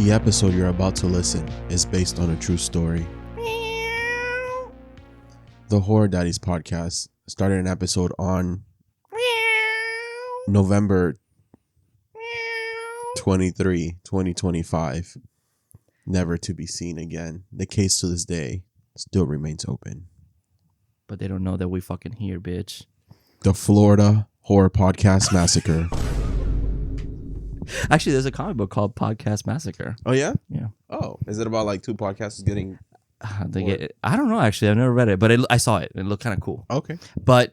The episode you're about to listen is based on a true story. The Horror Daddies Podcast started an episode on November 23, 2025. Never to be seen again. The case to this day still remains open. But they don't know that we fucking here, bitch. The Florida Horror Podcast Massacre. Actually, there's a comic book called Podcast Massacre. Oh, yeah? Yeah. Oh, is it about like two podcasts getting... I don't know, actually. I've never read it, but I saw it. It looked kind of cool. Okay. But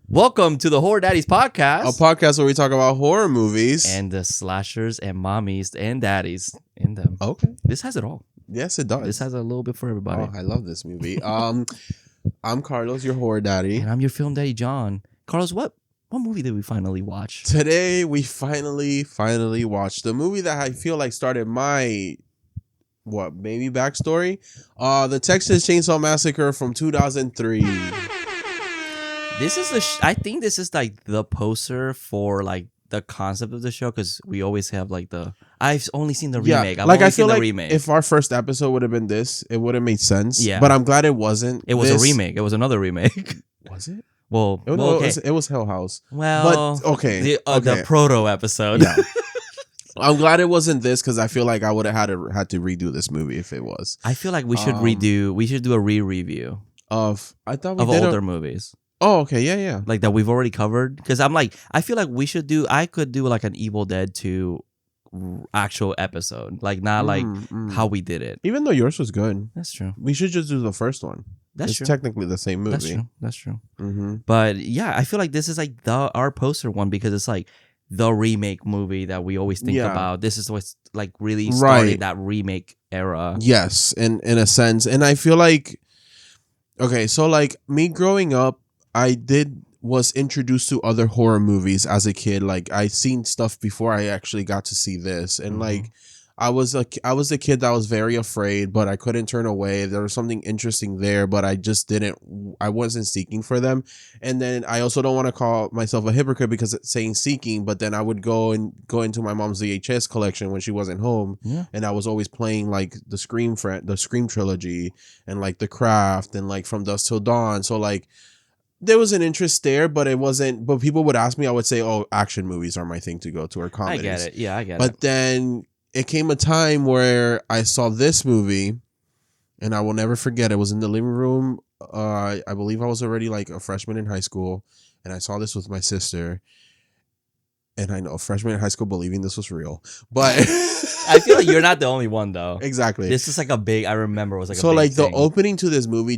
welcome to the Horror Daddies Podcast. A podcast where we talk about horror movies. And the slashers and mommies and daddies in them. Okay. This has it all. Yes, it does. This has a little bit for everybody. Oh, I love this movie. I'm Carlos, your horror daddy. And I'm your film daddy, John. Carlos, what movie did we finally watch? Today, we finally watched the movie that I feel like started my... maybe backstory? The Texas Chainsaw Massacre from 2003. This is I think this is like the poster for like the concept of the show, because we always have like I've only seen the remake. Yeah, I've only I feel seen the like remake. if our first episode would have been this, it would have made sense. Yeah. But I'm glad it wasn't. It was a remake. It was another remake. Was it? Well, okay. Okay. It was Hell House. Well, but okay. The proto episode. Yeah. I'm glad it wasn't this, because I feel like I would have had to redo this movie if it was. I feel like we should do a re-review of older movies. Oh, okay, yeah. Like that we've already covered. Because I feel like I could do like an Evil Dead 2 actual episode. Like not like how we did it. Even though yours was good. That's true. We should just do the first one. It's true. Technically the same movie. That's true. Mm-hmm. But yeah, I feel like this is like our poster one, because it's like the remake movie that we always think about. This is what's like really started that remake era. Yes, in a sense. And I feel like, okay, so like me growing up, I was introduced to other horror movies as a kid. Like I seen stuff before I actually got to see this. And like I was a kid that was very afraid, but I couldn't turn away. There was something interesting there, but I wasn't seeking for them. And then I also don't want to call myself a hypocrite because it's saying seeking, but then I would go into my mom's VHS collection when she wasn't home. Yeah. And I was always playing like the Scream trilogy and like The Craft and like From Dusk Till Dawn. So like there was an interest there, but it wasn't. But people would ask me, I would say, "Oh, action movies are my thing to go to, or comedies." I get it. Yeah, I get it. But then it came a time where I saw this movie, and I will never forget. It was in the living room. I believe I was already like a freshman in high school, and I saw this with my sister. And I know, freshman in high school believing this was real, but I feel like you're not the only one though. Exactly. This is like a big. I remember it was like so a big like thing. The opening to this movie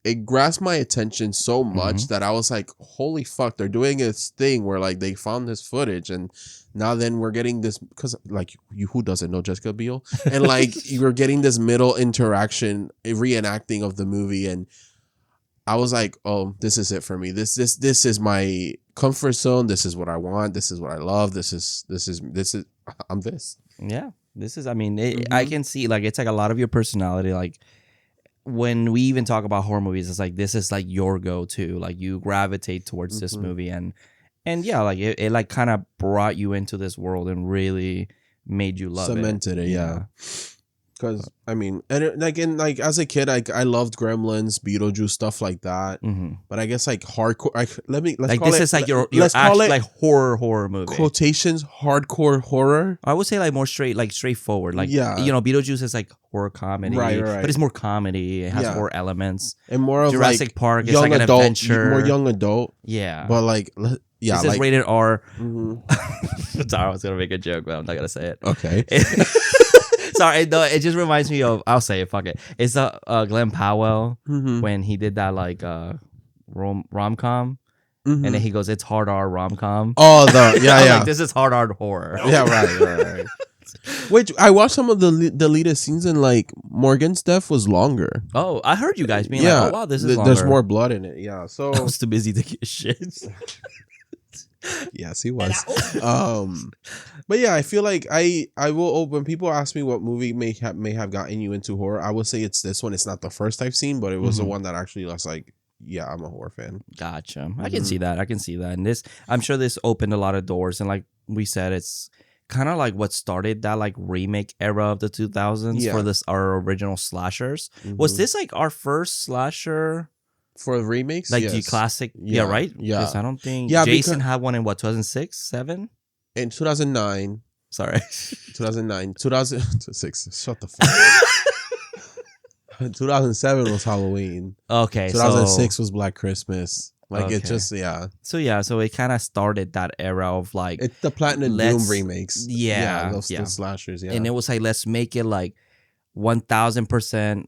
it grasped my attention so much that I was like, holy fuck, they're doing this thing where like they found this footage, and now then we're getting this, because like who doesn't know Jessica Biel, and like you're getting this middle interaction, a reenacting of the movie, and I was like, oh, this is it for me. This is my comfort zone. This is what I want. This is what I love. This is I'm this. Yeah, this is. I mean, I can see like it's like a lot of your personality. Like when we even talk about horror movies, it's like this is like your go-to. Like you gravitate towards this movie, and yeah, like it like kind of brought you into this world and really made you love Cemented it. Yeah. Because I mean, and as a kid, I loved Gremlins, Beetlejuice, stuff like that. But I guess like hardcore. Let's call this it, is like your call it like horror movie. Quotations, hardcore horror. I would say like more straightforward. Like Beetlejuice is like horror comedy, right. But it's more comedy. It has horror elements, and more of Jurassic like Park is like an adult, adventure, more young adult. Yeah, but like this is rated R. Sorry, I was gonna make a joke, but I'm not gonna say it. Okay. Sorry, no, it just reminds me of. I'll say it. Fuck it. It's Glenn Powell when he did that like rom-com, and then he goes, "It's hard R rom-com." Oh, like, this is hard R horror. Yeah, right. Which I watched some of the deleted scenes, and like Morgan's death was longer. Oh, I heard you guys being like, "Oh wow, this is longer." There's more blood in it. Yeah, so I was too busy to get shit. Yes, he was. But yeah, I feel like I will. When people ask me what movie may have gotten you into horror, I would say it's this one. It's not the first I've seen, but it was the one that actually was like, yeah, I'm a horror fan. Gotcha. I can see that. And this, I'm sure this opened a lot of doors. And like we said, it's kind of like what started that like remake era of the 2000s for this our original slashers. Was this like our first slasher for remakes? Like the classic? Yeah, right? Yeah. Because I don't think because Jason had one in what, 2006, 7? in 2009. Sorry. 2009. 2006. Shut the fuck up. 2007 was Halloween. Okay. 2006 was Black Christmas. Like Okay. it just So it kind of started that era of like it's the Platinum Doom remakes. Those the slashers. Yeah, and it was like, let's make it like 1000%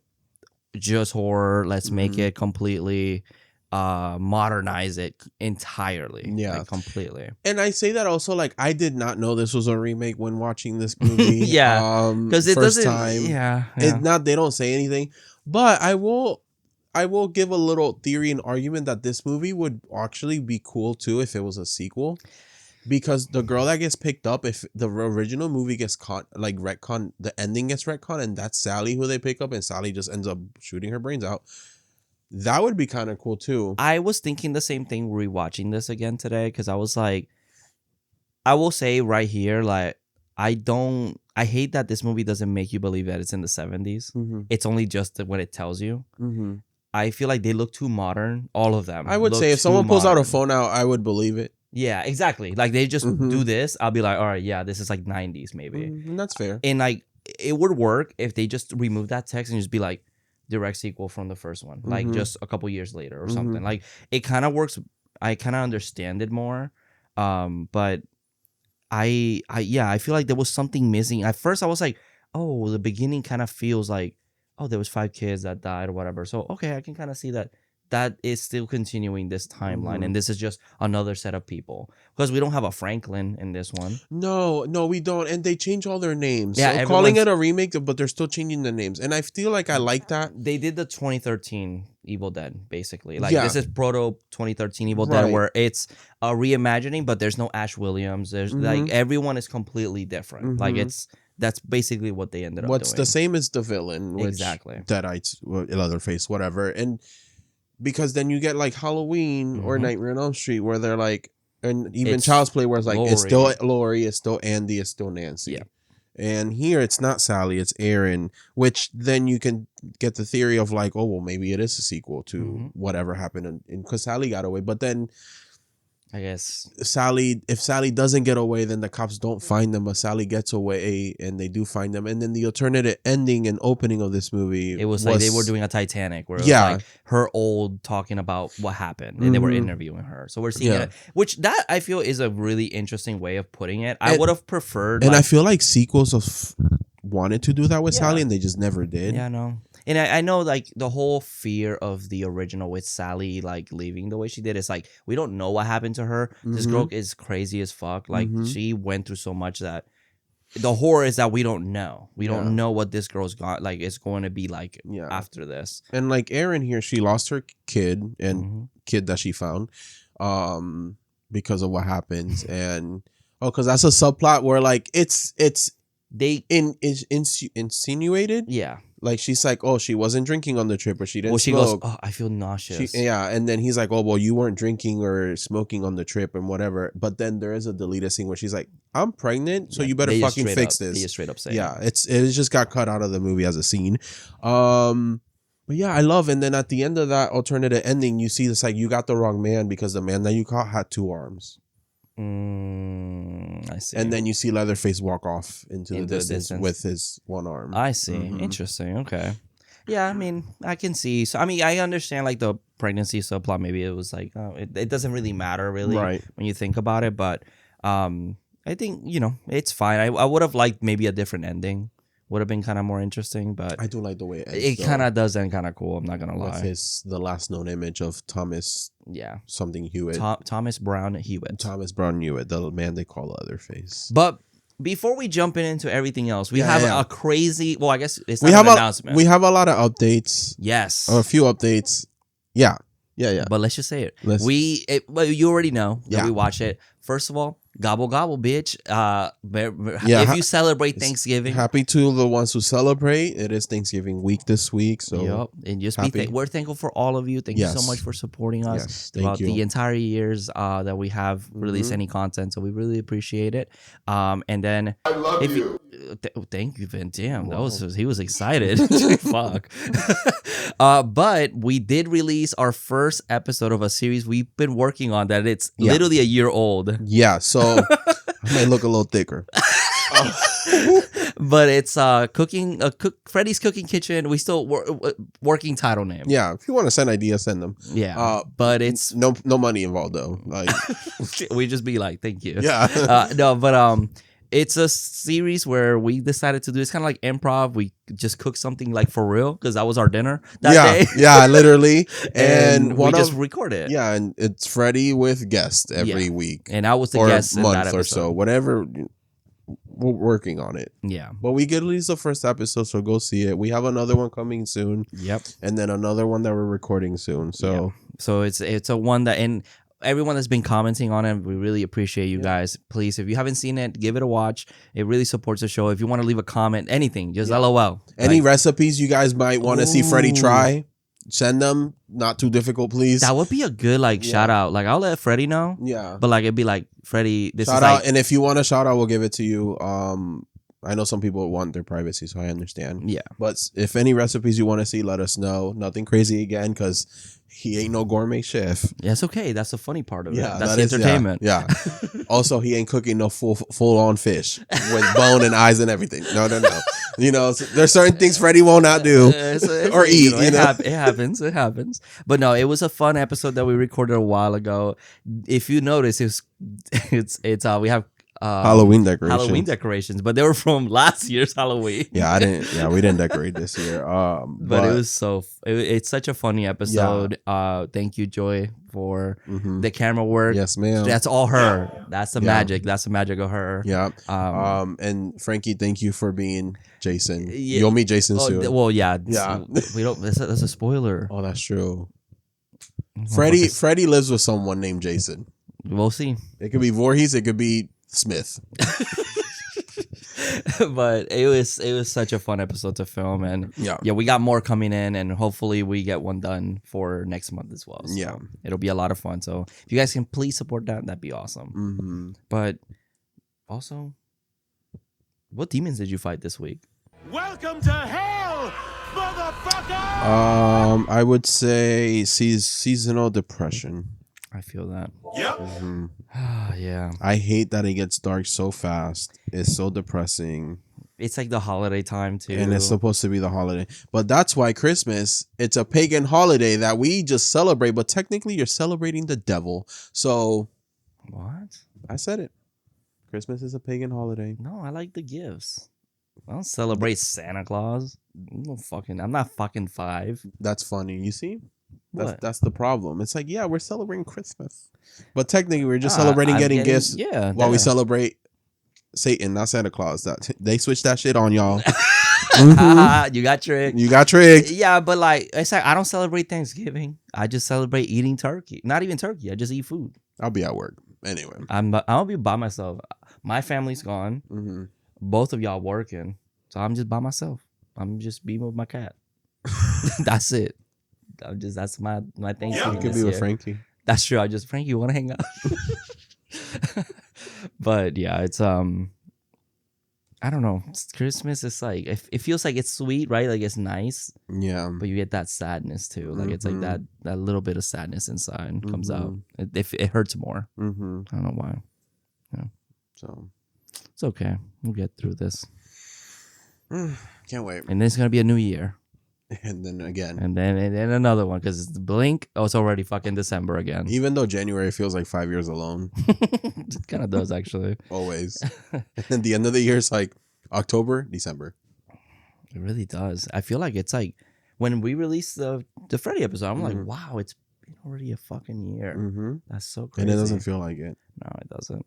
just horror. Let's make it completely modernize it entirely. Yeah, like, completely. And I say that also, like, I did not know this was a remake when watching this movie. Because it first doesn't. time. Yeah. It's not. They don't say anything, but I will give a little theory and argument that this movie would actually be cool too if it was a sequel, because the girl that gets picked up, if the original movie gets caught, like retcon, the ending gets retcon, and that's Sally who they pick up, and Sally just ends up shooting her brains out. That would be kind of cool too. I was thinking the same thing rewatching this again today, because I was like, I will say right here, like, I hate that this movie doesn't make you believe that it's in the 70s. It's only just what it tells you. I feel like they look too modern. All of them. I would say if someone pulls out a phone out, I would believe it. Yeah, exactly. Like they just do this. I'll be like, all right, yeah, this is like 90s maybe. And that's fair. And like it would work if they just remove that text and just be like direct sequel from the first one. Like just a couple years later or something. Like it kind of works. I kind of understand it more. But I feel like there was something missing. At first I was like, oh, the beginning kind of feels like, oh, there was 5 kids that died or whatever. So, okay, I can kind of see that is still continuing this timeline. And this is just another set of people. Because we don't have a Franklin in this one. No, we don't. And they change all their names. Yeah, so calling it a remake, but they're still changing the names. And I feel like I like that. They did the 2013 Evil Dead, basically. Like, this is proto 2013 Evil Dead, where it's a reimagining, but there's no Ash Williams. There's like, everyone is completely different. Like, that's basically what they ended up doing. What's the same as the villain, which Deadites, Leatherface, whatever. And because then you get like Halloween or Nightmare on Elm Street, where they're like, and even Child's Play, where it's like, it's still Laurie, it's still Andy, it's still Nancy. Yeah. And here it's not Sally, it's Aaron, which then you can get the theory of like, oh, well, maybe it is a sequel to whatever happened because Sally got away. But then I guess if Sally doesn't get away, then the cops don't find them, but Sally gets away and they do find them. And then the alternative ending and opening of this movie, it was like they were doing a Titanic, where it was like her old talking about what happened, and they were interviewing her. So we're seeing it, which that I feel is a really interesting way of putting it. I would have preferred, and I feel like sequels of wanted to do that with Sally, and they just never did. Yeah, no. And I know, like, the whole fear of the original with Sally, like, leaving the way she did is, like, we don't know what happened to her. This girl is crazy as fuck. Like, she went through so much that the horror is that we don't know. We don't know what this girl's got, like, is going to be like after this. And, like, Erin here, she lost her kid and kid that she found because of what happens. And, because that's a subplot where, like, they insinuated. Yeah. Like, she's like, oh, she wasn't drinking on the trip, or she didn't she smoke. goes, oh, I feel nauseous. And then he's like, oh, well, you weren't drinking or smoking on the trip and whatever. But then there is a deleted scene where she's like, I'm pregnant, so you better fucking fix this. They just straight up say it just got cut out of the movie as a scene. But yeah, I love. And then at the end of that alternative ending, you see this, like, you got the wrong man because the man that you caught had 2 arms. I see. And then you see Leatherface walk off into the distance with his 1 arm. I see. Interesting. Okay. Yeah, I mean, I can see. So, I mean, I understand, like, the pregnancy subplot. Maybe it was like, oh, it doesn't really matter, really, when you think about it. But I think, it's fine. I would have liked maybe a different ending. Would have been kind of more interesting, but I do like the way it ends. It kind of does end kind of cool. I'm not gonna lie. With the last known image of Thomas, something Hewitt, Thomas Brown Hewitt, the man they call Leatherface. But before we jump into everything else, we have a crazy. Well, I guess it's not an announcement. We have a lot of updates. Yes, a few updates. Yeah. But let's just say it. You already know that we watched it. First of all, Gobble gobble, bitch. Yeah, if you celebrate Thanksgiving, happy to the ones who celebrate. It is Thanksgiving week this week, so yep, and just happy. we're thankful for all of you. Thank you so Yes. much for supporting us Yes, throughout thank you. the entire years that we have released any content. So we really appreciate it. And then I love you. Thank you, Vin. Damn, Wow. he was excited. Fuck. But we did release our first episode of a series we've been working on that it's literally a year old. Yeah, so I might look a little thicker. But it's Freddy's Cooking Kitchen. We still working title name. Yeah, if you want to send ideas, send them. Yeah, but it's no money involved though. Like we just be like, thank you. yeah, No, but it's a series where we decided to do. It's kind of like improv. We just cook something like for real because that was our dinner that day. Yeah, literally. And we just record it. Yeah, and it's Freddie with guests every week And I was the or guest in that month episode. or so, whatever. We're working on it. Yeah. But we get at least the first episode, so go see it. We have another one coming soon. Yep. And then another one that we're recording soon. So yeah. So it's a one that, and everyone that's been commenting on it, we really appreciate you guys. Please, if you haven't seen it, give it a watch. It really supports the show. If you want to leave a comment, anything, just LOL. any recipes you guys might want to see Freddie try, send them. Not too difficult, please. That would be a good shout out. Like I'll let Freddie know. Yeah. But it'd be like, Freddie, this shout is out, like, and if you want a shout out, we'll give it to you. I know some people want their privacy, so I understand. Yeah. But if any recipes you want to see, let us know. Nothing crazy again, because he ain't no gourmet chef. Yeah, it's okay. That's the funny part of it. That's that the is, entertainment. Yeah. Also, he ain't cooking no full on fish with bone and eyes and everything. No. You know, there's certain things Freddie will not do or eat. It happens. It happens. But no, it was a fun episode that we recorded a while ago. If you notice, we have Halloween decorations, but they were from last year's Halloween. Yeah, we didn't decorate this year. But it was it's such a funny episode. Yeah. Thank you, Joy, for the camera work. Yes, ma'am. That's all her. That's the magic. That's the magic of her. Yeah. And Frankie, thank you for being Jason. Yeah. You'll meet Jason soon. Well, yeah. We don't. That's a spoiler. Oh, that's true. Freddie lives with someone named Jason. We'll see. It could be Voorhees. It could be Smith. But it was such a fun episode to film, and we got more coming in, and hopefully we get one done for next month as well. So it'll be a lot of fun. So if you guys can please support that'd be awesome. But also, what demons did you fight this week? Welcome to hell, motherfucker! I would say seasonal depression. I feel that. Yep. Yeah. I hate that it gets dark so fast. It's so depressing. It's like the holiday time too. And it's supposed to be the holiday. But that's why Christmas, it's a pagan holiday that we just celebrate. But technically you're celebrating the devil. So. What? I said it. Christmas is a pagan holiday. No, I like the gifts. I don't celebrate Santa Claus. I'm not fucking 5. That's funny. You see? What? That's the problem. It's like, yeah, we're celebrating Christmas. But technically we're just celebrating getting gifts while we celebrate Satan, not Santa Claus. They switched that shit on y'all. You got tricked. You got tricked. Yeah, but like it's like I don't celebrate Thanksgiving. I just celebrate eating turkey. Not even turkey. I just eat food. I'll be at work. Anyway. I'll be by myself. My family's gone. Both of y'all working. So I'm just by myself. I'm just being with my cat. That's it. That's my Thanksgiving. You could be with Frankie. That's true. Frankie, you want to hang out? But yeah, it's I don't know. Christmas is like it feels like it's sweet, right? Like it's nice. Yeah. But you get that sadness too. Like it's like that little bit of sadness inside comes out. It hurts more. I don't know why. Yeah. So it's okay. We'll get through this. Can't wait. And then it's gonna be a new year. And then again. And then another one because blink. Oh, it's already fucking December again. Even though January feels like 5 years alone. It kind of does actually. Always. And then the end of the year is like October, December. It really does. I feel like it's like when we released the Freddy episode, I'm like, wow, it's been already a fucking year. That's so crazy. And it doesn't feel like it. No, it doesn't.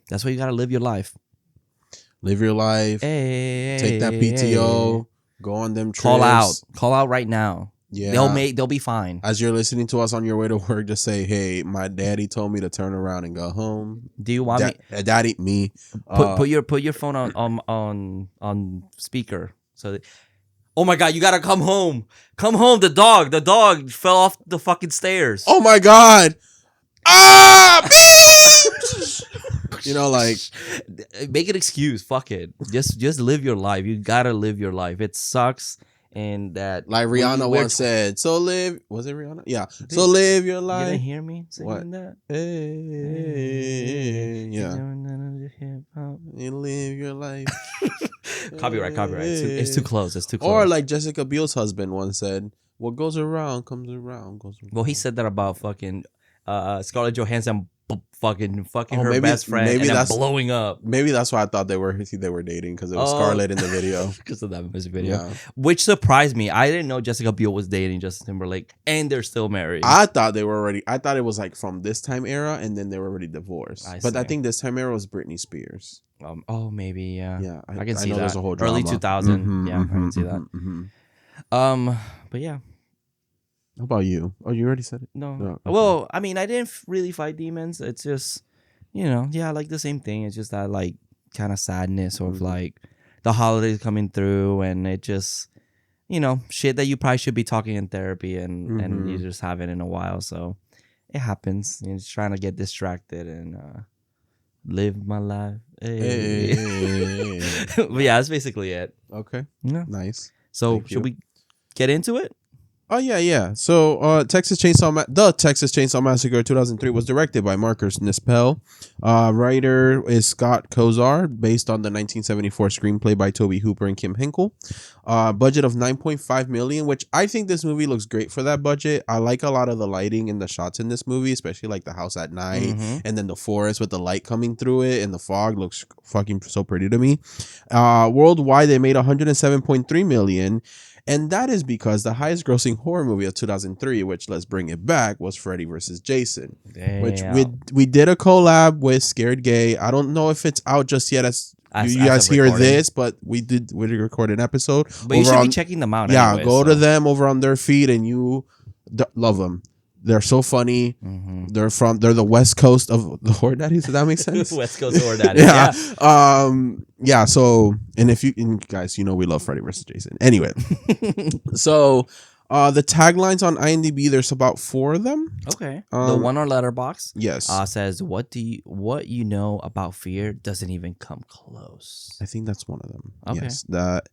That's why you gotta live your life. Live your life. Hey, take that PTO. Go on them trips. Call out right now. Yeah. They'll be fine. As you're listening to us on your way to work, just say, "Hey, my daddy told me to turn around and go home." Do you want me? Daddy, me. Put your phone on speaker. So, oh my God, you gotta come home. Come home. The dog fell off the fucking stairs. Oh my God. Ah! You know, like, make an excuse. Fuck it. Just live your life. You gotta live your life. It sucks. And that, like Rihanna once said, "So live." Was it Rihanna? Yeah. So live your life. You didn't hear me singing What? that? Hey, yeah. You live your life. Copyright. It's too close. Or like Jessica Biel's husband once said, "What goes around comes around, goes around." Well, he said that about fucking Scarlett Johansson fucking her maybe- best friend maybe and then that's- blowing up Maybe that's why I thought they were dating, because it was Scarlett in the video. because of that music video, Yeah. which surprised me. I didn't know Jessica Biel was dating Justin Timberlake, and they're still married. I thought it was like from this time era, and then they were already divorced. I But I see. think this time era was Britney Spears. Maybe yeah. Yeah, I can see know that. there's a whole drama. Early 2000, yeah, I can see that. But yeah, How about you? Oh, you already said it. no. No, okay. Well, I mean, I didn't really fight demons. It's just, like the same thing. It's just that like kind of sadness of like the holidays coming through, and it just, shit that you probably should be talking in therapy, and you just haven't in a while. So it happens. You're just trying to get distracted and live my life. Hey. Hey. But yeah, that's basically it. Okay, Yeah. nice. So Thank you. should we get into it? Oh yeah. So, the Texas Chainsaw Massacre 2003 was directed by Marcus Nispel. Writer is Scott Kozar, based on the 1974 screenplay by Toby Hooper and Kim Hinkle. Budget of $9.5 million, which I think this movie looks great for that budget. I like a lot of the lighting and the shots in this movie, especially like the house at night and then the forest with the light coming through it and the fog looks fucking so pretty to me. Worldwide, they made $107.3 million. And that is because the highest grossing horror movie of 2003, which, let's bring it back, was Freddy vs. Jason. Damn. Which we did a collab with Scared Gay. I don't know if it's out just yet as you guys of hear recording. this, but we record an episode. But you should be checking them out. Yeah, anyway, go so. to them over on their feed, and you love them. They're so funny. They're the West Coast of the Horror Daddies. Does that make sense? West Coast Horror Daddies. Yeah. Yeah. So, and if you guys, we love Freddy vs. Jason. Anyway, so the taglines on IMDb, there's about 4 of them. Okay. The one on Letterboxd. Yes. Says what you know about fear doesn't even come close. I think that's one of them. Okay. Yes. That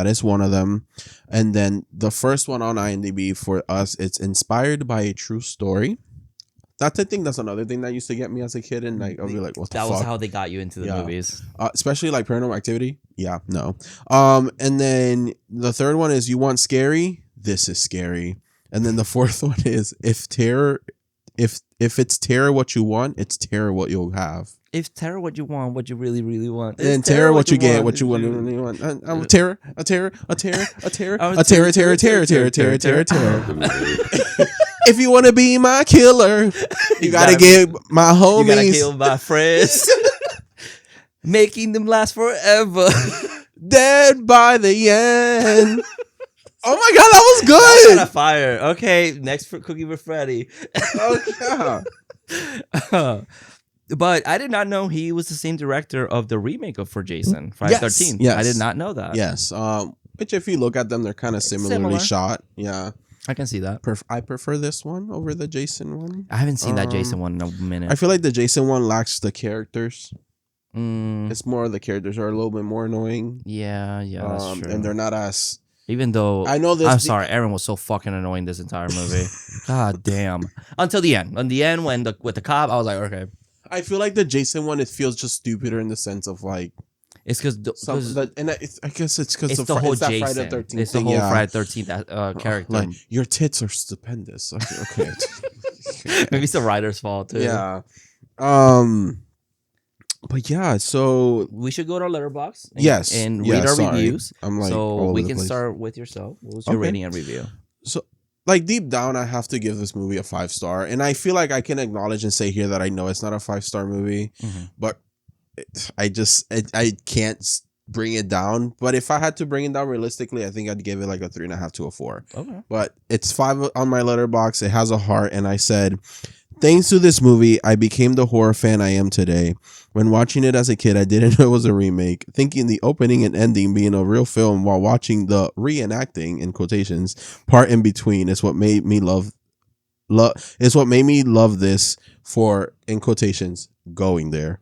is one of them. And then the first one on IMDb for us, it's inspired by a true story. That's another thing that used to get me as a kid, and like I'll be like, what the fuck? That was how they got you into the movies. Especially like Paranormal Activity. Yeah, no. And then the third one is, you want scary? This is scary. And then the fourth one is, if it's terror what you want, it's terror what you'll have. If terror what you want, what you really, really want. And terror what you get, what you really want. I'm a terror. If you want to be my killer, you gotta get my homies. You gotta kill my friends. Making them last forever. Dead by the end. Oh my god, that was That's good. on fire. Okay, next for Cookie with Freddy. Oh yeah. But I did not know he was the same director of the remake of For Jason, Friday 13th. Yes. I did not know that. Yes. Which if you look at them, they're kind of similarly shot. Yeah. I can see that. I prefer this one over the Jason one. I haven't seen that Jason one in a minute. I feel like the Jason one lacks the characters. Mm, It's more the characters are a little bit more annoying. yeah, that's true. And they're not as. Even though I know this. I'm sorry, Aaron was so fucking annoying this entire movie. God damn. Until the end. On the end, when with the cop, I was like, okay. I feel like the Jason one, it feels just stupider in the sense of like. It's because I guess it's because it's the whole Friday Jason. the 13th It's the thing, whole yeah. Friday 13th character. Like, your tits are stupendous. Okay. Maybe it's the writer's fault too. Yeah. But yeah, so We should go to Letterboxd and yeah, read our sorry. reviews. I'm like so all over we the can place. start with yourself. What was your Okay. rating and review? So like deep down, I have to give this movie a 5-star, and I feel like I can acknowledge and say here that I know it's not a 5-star movie, Mhm. but I can't bring it down. But if I had to bring it down realistically, I think I'd give it like a 3.5 to a 4. Okay. But it's 5 on my letterbox. It has a heart, and I said, thanks to this movie, I became the horror fan I am today. When watching it as a kid, I didn't know it was a remake. Thinking the opening and ending being a real film while watching the reenacting, in quotations, part in between is what made me love this for, in quotations, going there.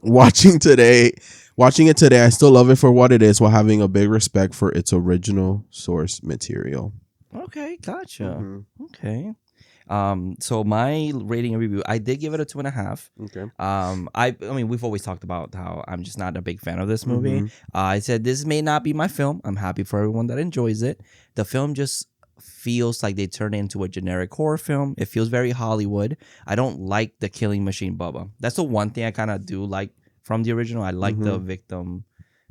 Watching it today, I still love it for what it is while having a big respect for its original source material. Okay, gotcha. Mm-hmm. Okay. So my rating and review, I did give it a 2.5. Okay. I mean, we've always talked about how I'm just not a big fan of this movie. Mm-hmm. I said this may not be my film. I'm happy for everyone that enjoys it. The film just feels like they turned it into a generic horror film. It feels very Hollywood. I don't like the killing machine Bubba. That's the one thing I kind of do like from the original. I like the victim,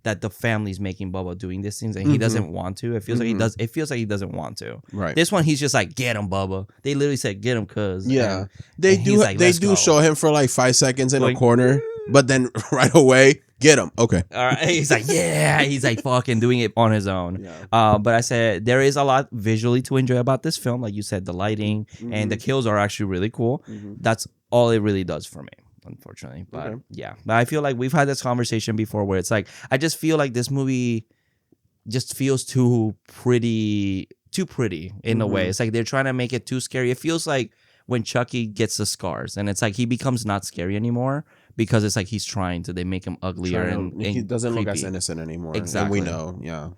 that the family's making Bubba doing these things and he doesn't want to. It feels like he does. It feels like he doesn't want to. Right. This one, he's just like, get him, Bubba. They literally said, get him, cuz. Yeah. They do. Like, they "Let's do go." show him for like 5 seconds in Like, a corner, but then right away, get him. Okay. All right. He's like, yeah. He's like fucking doing it on his own. Yeah. But I said there is a lot visually to enjoy about this film. Like you said, the lighting and the kills are actually really cool. That's all it really does for me, unfortunately. But yeah, but I feel like we've had this conversation before where it's like, I just feel like this movie just feels too pretty in a way. It's like they're trying to make it too scary. It feels like when Chucky gets the scars and it's like he becomes not scary anymore because it's like he's trying to, they make him uglier and he doesn't look as creepy. innocent anymore. Exactly. And we know. Yeah.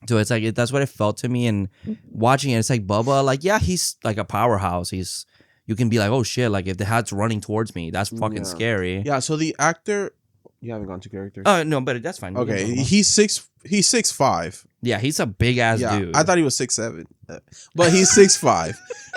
So it's like, that's what it felt to me. And watching it, it's like Bubba, like, yeah, he's like a powerhouse. You can be like, oh shit, like if the hat's running towards me, that's fucking scary. Yeah. So the actor, you haven't gone to characters. Oh no, but that's fine. Okay, he's 6'5". Yeah, he's a big ass dude. I thought he was 6'7", but he's 6'5".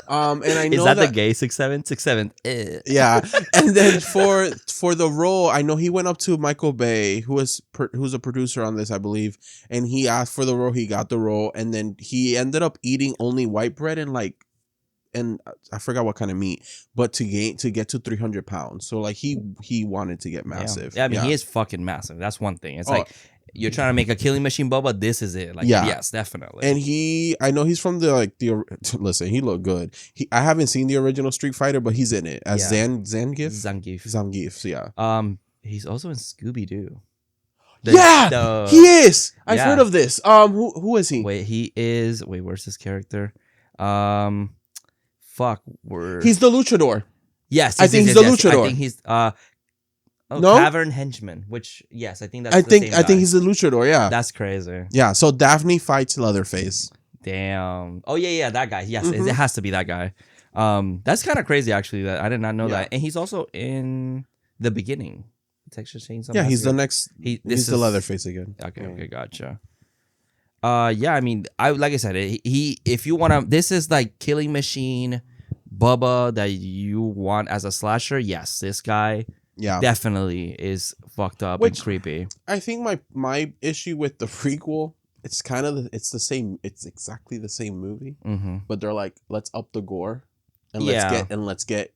And I know is that the gay 6'7"? 6'7". Yeah, and then for the role, I know he went up to Michael Bay, who's a producer on this, I believe, and he asked for the role. He got the role, and then he ended up eating only white bread and I forgot what kind of meat, but to get to 300 pounds. So like he wanted to get massive. Yeah, I mean he is fucking massive. That's one thing. It's like you're trying to make a killing machine Bubba. This is it. Like yes, definitely. And I know he's from the listen. He looked good. I haven't seen the original Street Fighter, but he's in it as Zangief. Yeah. He's also in Scooby Doo. He is. I've heard of this. Who is he? Where's his character? He's the luchador. Yes, I think he's the luchador. I think he's no? Cavern Henchman, which yes, I think that's I think he's the luchador. Yeah, that's crazy. Yeah, so Daphne fights Leatherface. Damn. Oh yeah, that guy. Yes, it has to be that guy. That's kind of crazy actually. That I did not know that, and he's also in The Beginning. Texas Chainsaw. Yeah, he's the next. He's the Leatherface again. Okay, gotcha. Yeah, I mean, like I said, if you want to, this is like killing machine Bubba that you want as a slasher. Yes, this guy definitely is fucked up and creepy. I think my issue with the prequel, it's kind of it's exactly the same movie, but they're like, let's up the gore and let's get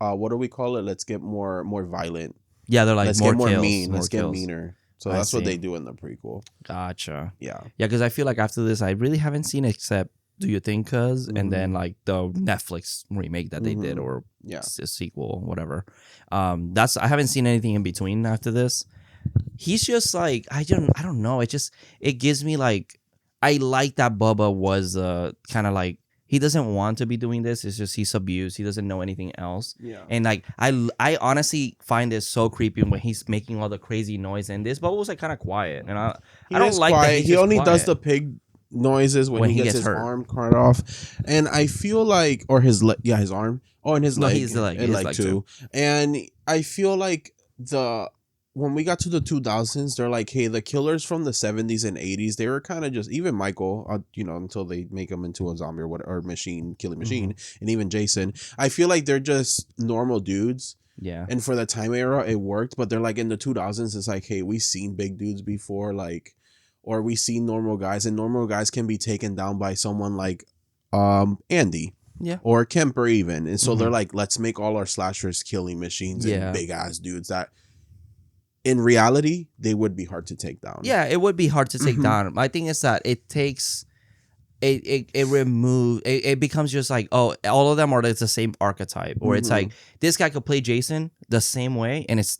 what do we call it? Let's get more violent. Yeah, they're like, let's more get more kills, mean. more Let's kills. get meaner. So that's what they do in the prequel. Gotcha. Yeah. Yeah, because I feel like after this, I really haven't seen except Do You Think Cuz, and then like the Netflix remake that they did, or a sequel, whatever. I haven't seen anything in between after this. He's just like, I don't know. It gives me like, I like that Bubba was kind of like, he doesn't want to be doing this. It's just he's abused. He doesn't know anything else. Yeah. And like I honestly find this so creepy when he's making all the crazy noise. And this Bubba was like kind of quiet. And I don't like quiet. that. He only does the pig noises when he gets his arm cut off. And I feel like, or his arm. Oh, and his leg. He's the leg. And leg too. And I feel like when we got to the 2000s, they're like, hey, the killers from the 70s and 80s, they were kind of just, even Michael, until they make him into a zombie or killing machine, and even Jason, I feel like they're just normal dudes. Yeah. And for the time era, it worked. But they're like, in the 2000s, it's like, hey, we've seen big dudes before, like, or we've seen normal guys, and normal guys can be taken down by someone like Andy. Yeah. Or Kemper even. And so they're like, let's make all our slashers killing machines and big ass dudes that in reality, they would be hard to take down. Yeah, it would be hard to take down. My thing is that it takes it becomes just like, oh, all of them are the same archetype, or it's like this guy could play Jason the same way and it'll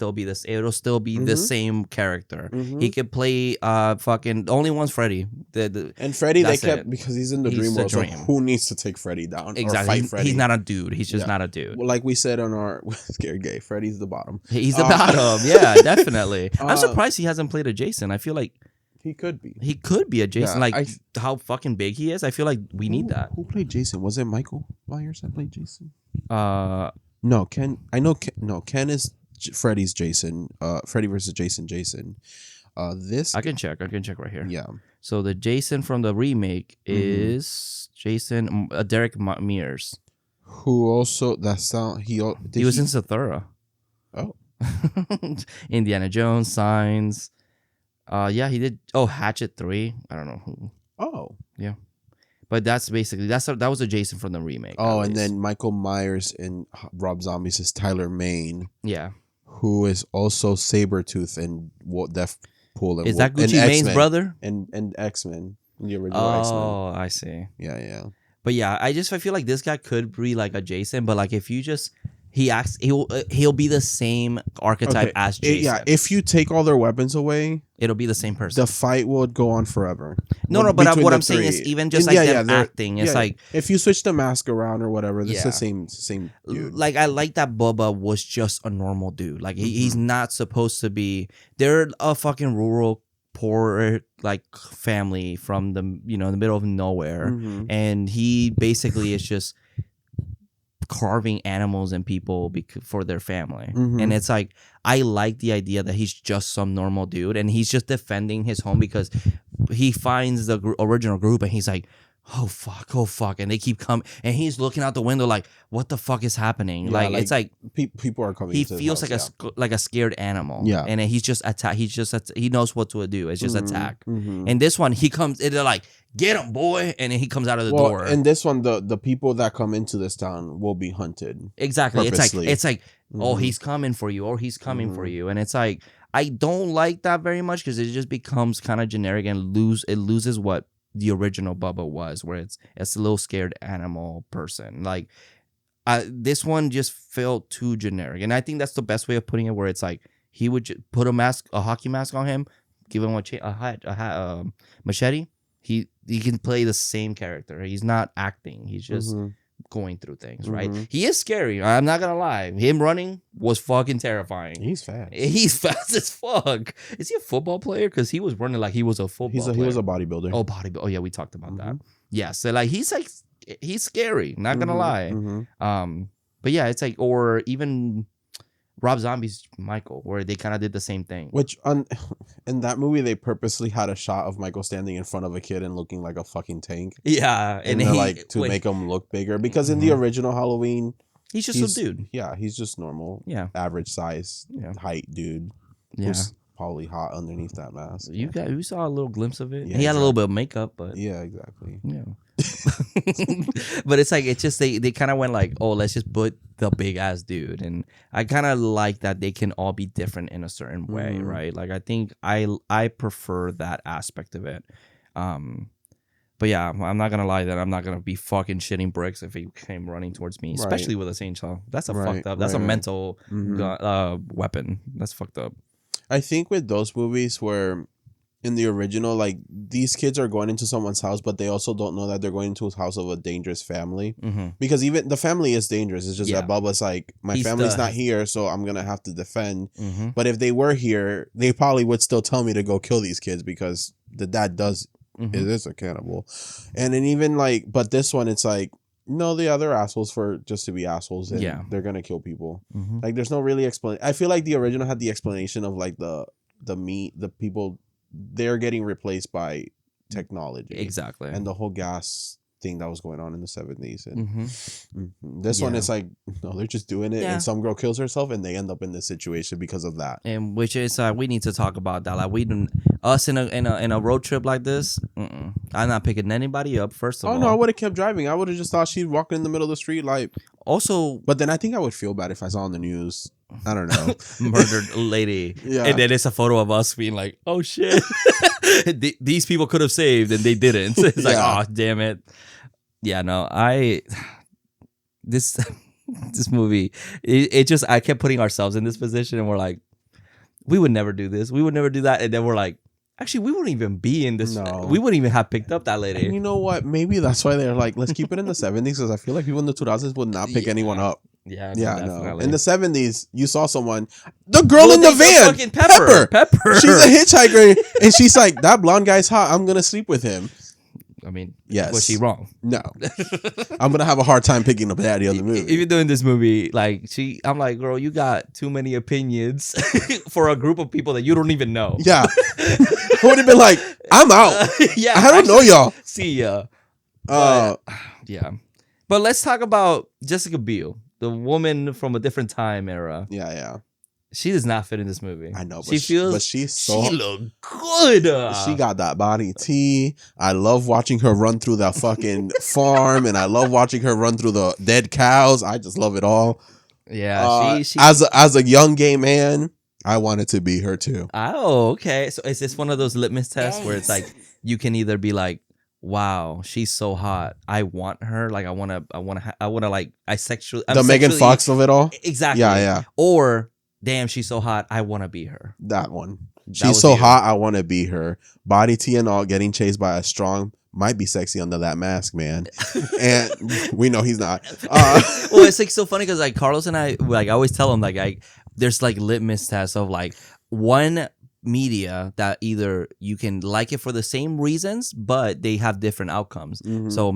still be the same character. He could play fucking, the only one's Freddy. And Freddy, they kept, it. because he's in the dream world, so who needs to take Freddy down? Exactly. Or fight Freddy? He's not a dude. He's just not a dude. Well, like we said on our Scared Gay, Freddy's the bottom. He's the bottom. Yeah, definitely. I'm surprised he hasn't played a Jason. I feel like he could be. He could be a Jason. How fucking big he is. I feel like we need that. Who played Jason? Was it Michael Myers that played Jason? No, Ken. I know Ken. No, Ken is Freddy's Jason. Freddy versus Jason. This I can check right here. Yeah. So the Jason from the remake is Jason Derek Mears. Who also he was in Zathura. Oh. Indiana Jones, Signs. Yeah, he did. Oh, Hatchet 3. I don't know who. Oh. Yeah. But that's basically, that was a Jason from the remake. Oh, and then Michael Myers and Rob Zombie's is Tyler Mane. Yeah. Who is also Sabretooth and Deathpool. And is that Gucci Mane's brother? And X-Men. The original X-Men. Oh, I see. Yeah. But yeah, I feel like this guy could be like a Jason, but like if you just... He'll be the same archetype as Jason. Yeah, if you take all their weapons away, it'll be the same person. The fight will go on forever. No, but what I'm saying is even just them acting, it's like if you switch the mask around or whatever, it's the same dude. Like I like that Bubba was just a normal dude. Like he's not supposed to be. They're a fucking rural, poor like family from the the middle of nowhere, and he basically is just carving animals and people for their family. And it's like, I like the idea that he's just some normal dude and he's just defending his home because he finds the original group and he's like, oh fuck, and they keep coming and he's looking out the window like, what the fuck is happening? Yeah, like it's like people are coming. He feels like a scared animal. Yeah, and he's just attack. He knows what to do. It's just attack. And this one, he comes. They're like, get him, boy, and then he comes out of the door. And this one, the people that come into this town will be hunted. Exactly. It's like oh, he's coming for you, or he's coming for you, and it's like, I don't like that very much because it just becomes kind of generic and loses what the original Bubba was, where it's a little scared animal person. Like this one just felt too generic, and I think that's the best way of putting it, where it's like he would put a hockey mask on him, give him a machete. He can play the same character. He's not acting. He's just going through things, right? He is scary. I'm not gonna lie. Him running was fucking terrifying. He's fast. He's fast as fuck. Is he a football player? Because he was running like he was a football player. He was a bodybuilder. Oh, bodybuilder. Oh, yeah, we talked about that. Yeah, so like he's scary. Not gonna lie. But yeah, it's like, or even Rob Zombie's Michael, where they kind of did the same thing. Which in that movie, they purposely had a shot of Michael standing in front of a kid and looking like a fucking tank. Yeah, and to make him look bigger. Because in the original Halloween, he's just a dude. Yeah, he's just normal. Yeah, average size, height dude. Yeah, who's probably hot underneath that mask. You saw a little glimpse of it. Yeah, he had a little bit of makeup, but yeah, exactly. Yeah. But it's like, it's just they kind of went like, oh, let's just put the big ass dude, and I kind of like that they can all be different in a certain way, right? Like I think I prefer that aspect of it. But yeah, I'm not gonna lie that I'm not gonna be fucking shitting bricks if he came running towards me, especially with a chainsaw. That's a fucked up. That's a mental weapon. That's fucked up. I think with those movies where in the original, like, these kids are going into someone's house, but they also don't know that they're going into a house of a dangerous family. Because even the family is dangerous. It's just that Bubba's like, he's family's not here, so I'm going to have to defend. But if they were here, they probably would still tell me to go kill these kids because the dad it is a cannibal. And then even like, but this one, it's like, no, the other assholes for just to be assholes, and they're going to kill people. Like, there's no really explanation. I feel like the original had the explanation of like the people, they're getting replaced by technology. Exactly. And the whole gas thing that was going on in the 70s. And this one is like, no, they're just doing it. And some girl kills herself and they end up in this situation because of that. And which is, we need to talk about that. Like, we don't, us in a road trip like this, I'm not picking anybody up, first of all. Oh, no, I would have kept driving. I would have just thought she'd walk in the middle of the street like... Also, But then I think I would feel bad if I saw on the news. I don't know. murdered lady. Yeah. And then it's a photo of us being like, oh shit. These people could have saved and they didn't. It's like, Yeah. oh, damn it. Yeah, no, this movie, it just, I kept putting ourselves in this position and we're like, we would never do this. We would never do that. And then we're like, actually, we wouldn't even be in this. No. We wouldn't even have picked up that And lady. you know what? Maybe that's why they're like, let's keep it in the 70s because I feel like people in the 2000s would not pick anyone up. Yeah, Yeah, definitely. no. In the 70s, you saw someone, the girl in the Well, van, fucking Pepper. She's a hitchhiker, and she's like, that blonde guy's hot. I'm gonna sleep with him. I mean, Yes. was she wrong? No, I'm gonna have a hard time picking up Daddy on the movie. Even though in this movie, like I'm like, girl, you got too many opinions for a group of people that you don't even know. Yeah, I would have been like, I'm out. Yeah, I don't know y'all. See ya. Uh, Yeah, but let's talk about Jessica Biel, the woman from a different time era. yeah. She does not fit in this movie. I know, She feels. but she's so. She look good. She got that body T. I love watching her run through that fucking farm, and I love watching her run through the dead cows. I just love it all. Yeah, she as a young gay man, I wanted to be her too. Oh, okay. So is this one of those litmus tests where it's like you can either be like, "Wow, she's so hot. I want her. Like, I want to like, I'm The Megan sexually-" Fox of it all. Exactly. Yeah. Or, damn, she's so hot. I want to be her. That one. That She's was so you. hot. I want to be her. Body T and all, getting chased by a strong. Might be sexy under that mask, man. And we know he's not. Well, it's like so funny because like Carlos and I, like I always tell him like there's like litmus tests of like one media that either you can like it for the same reasons, but they have different outcomes. Mhm. So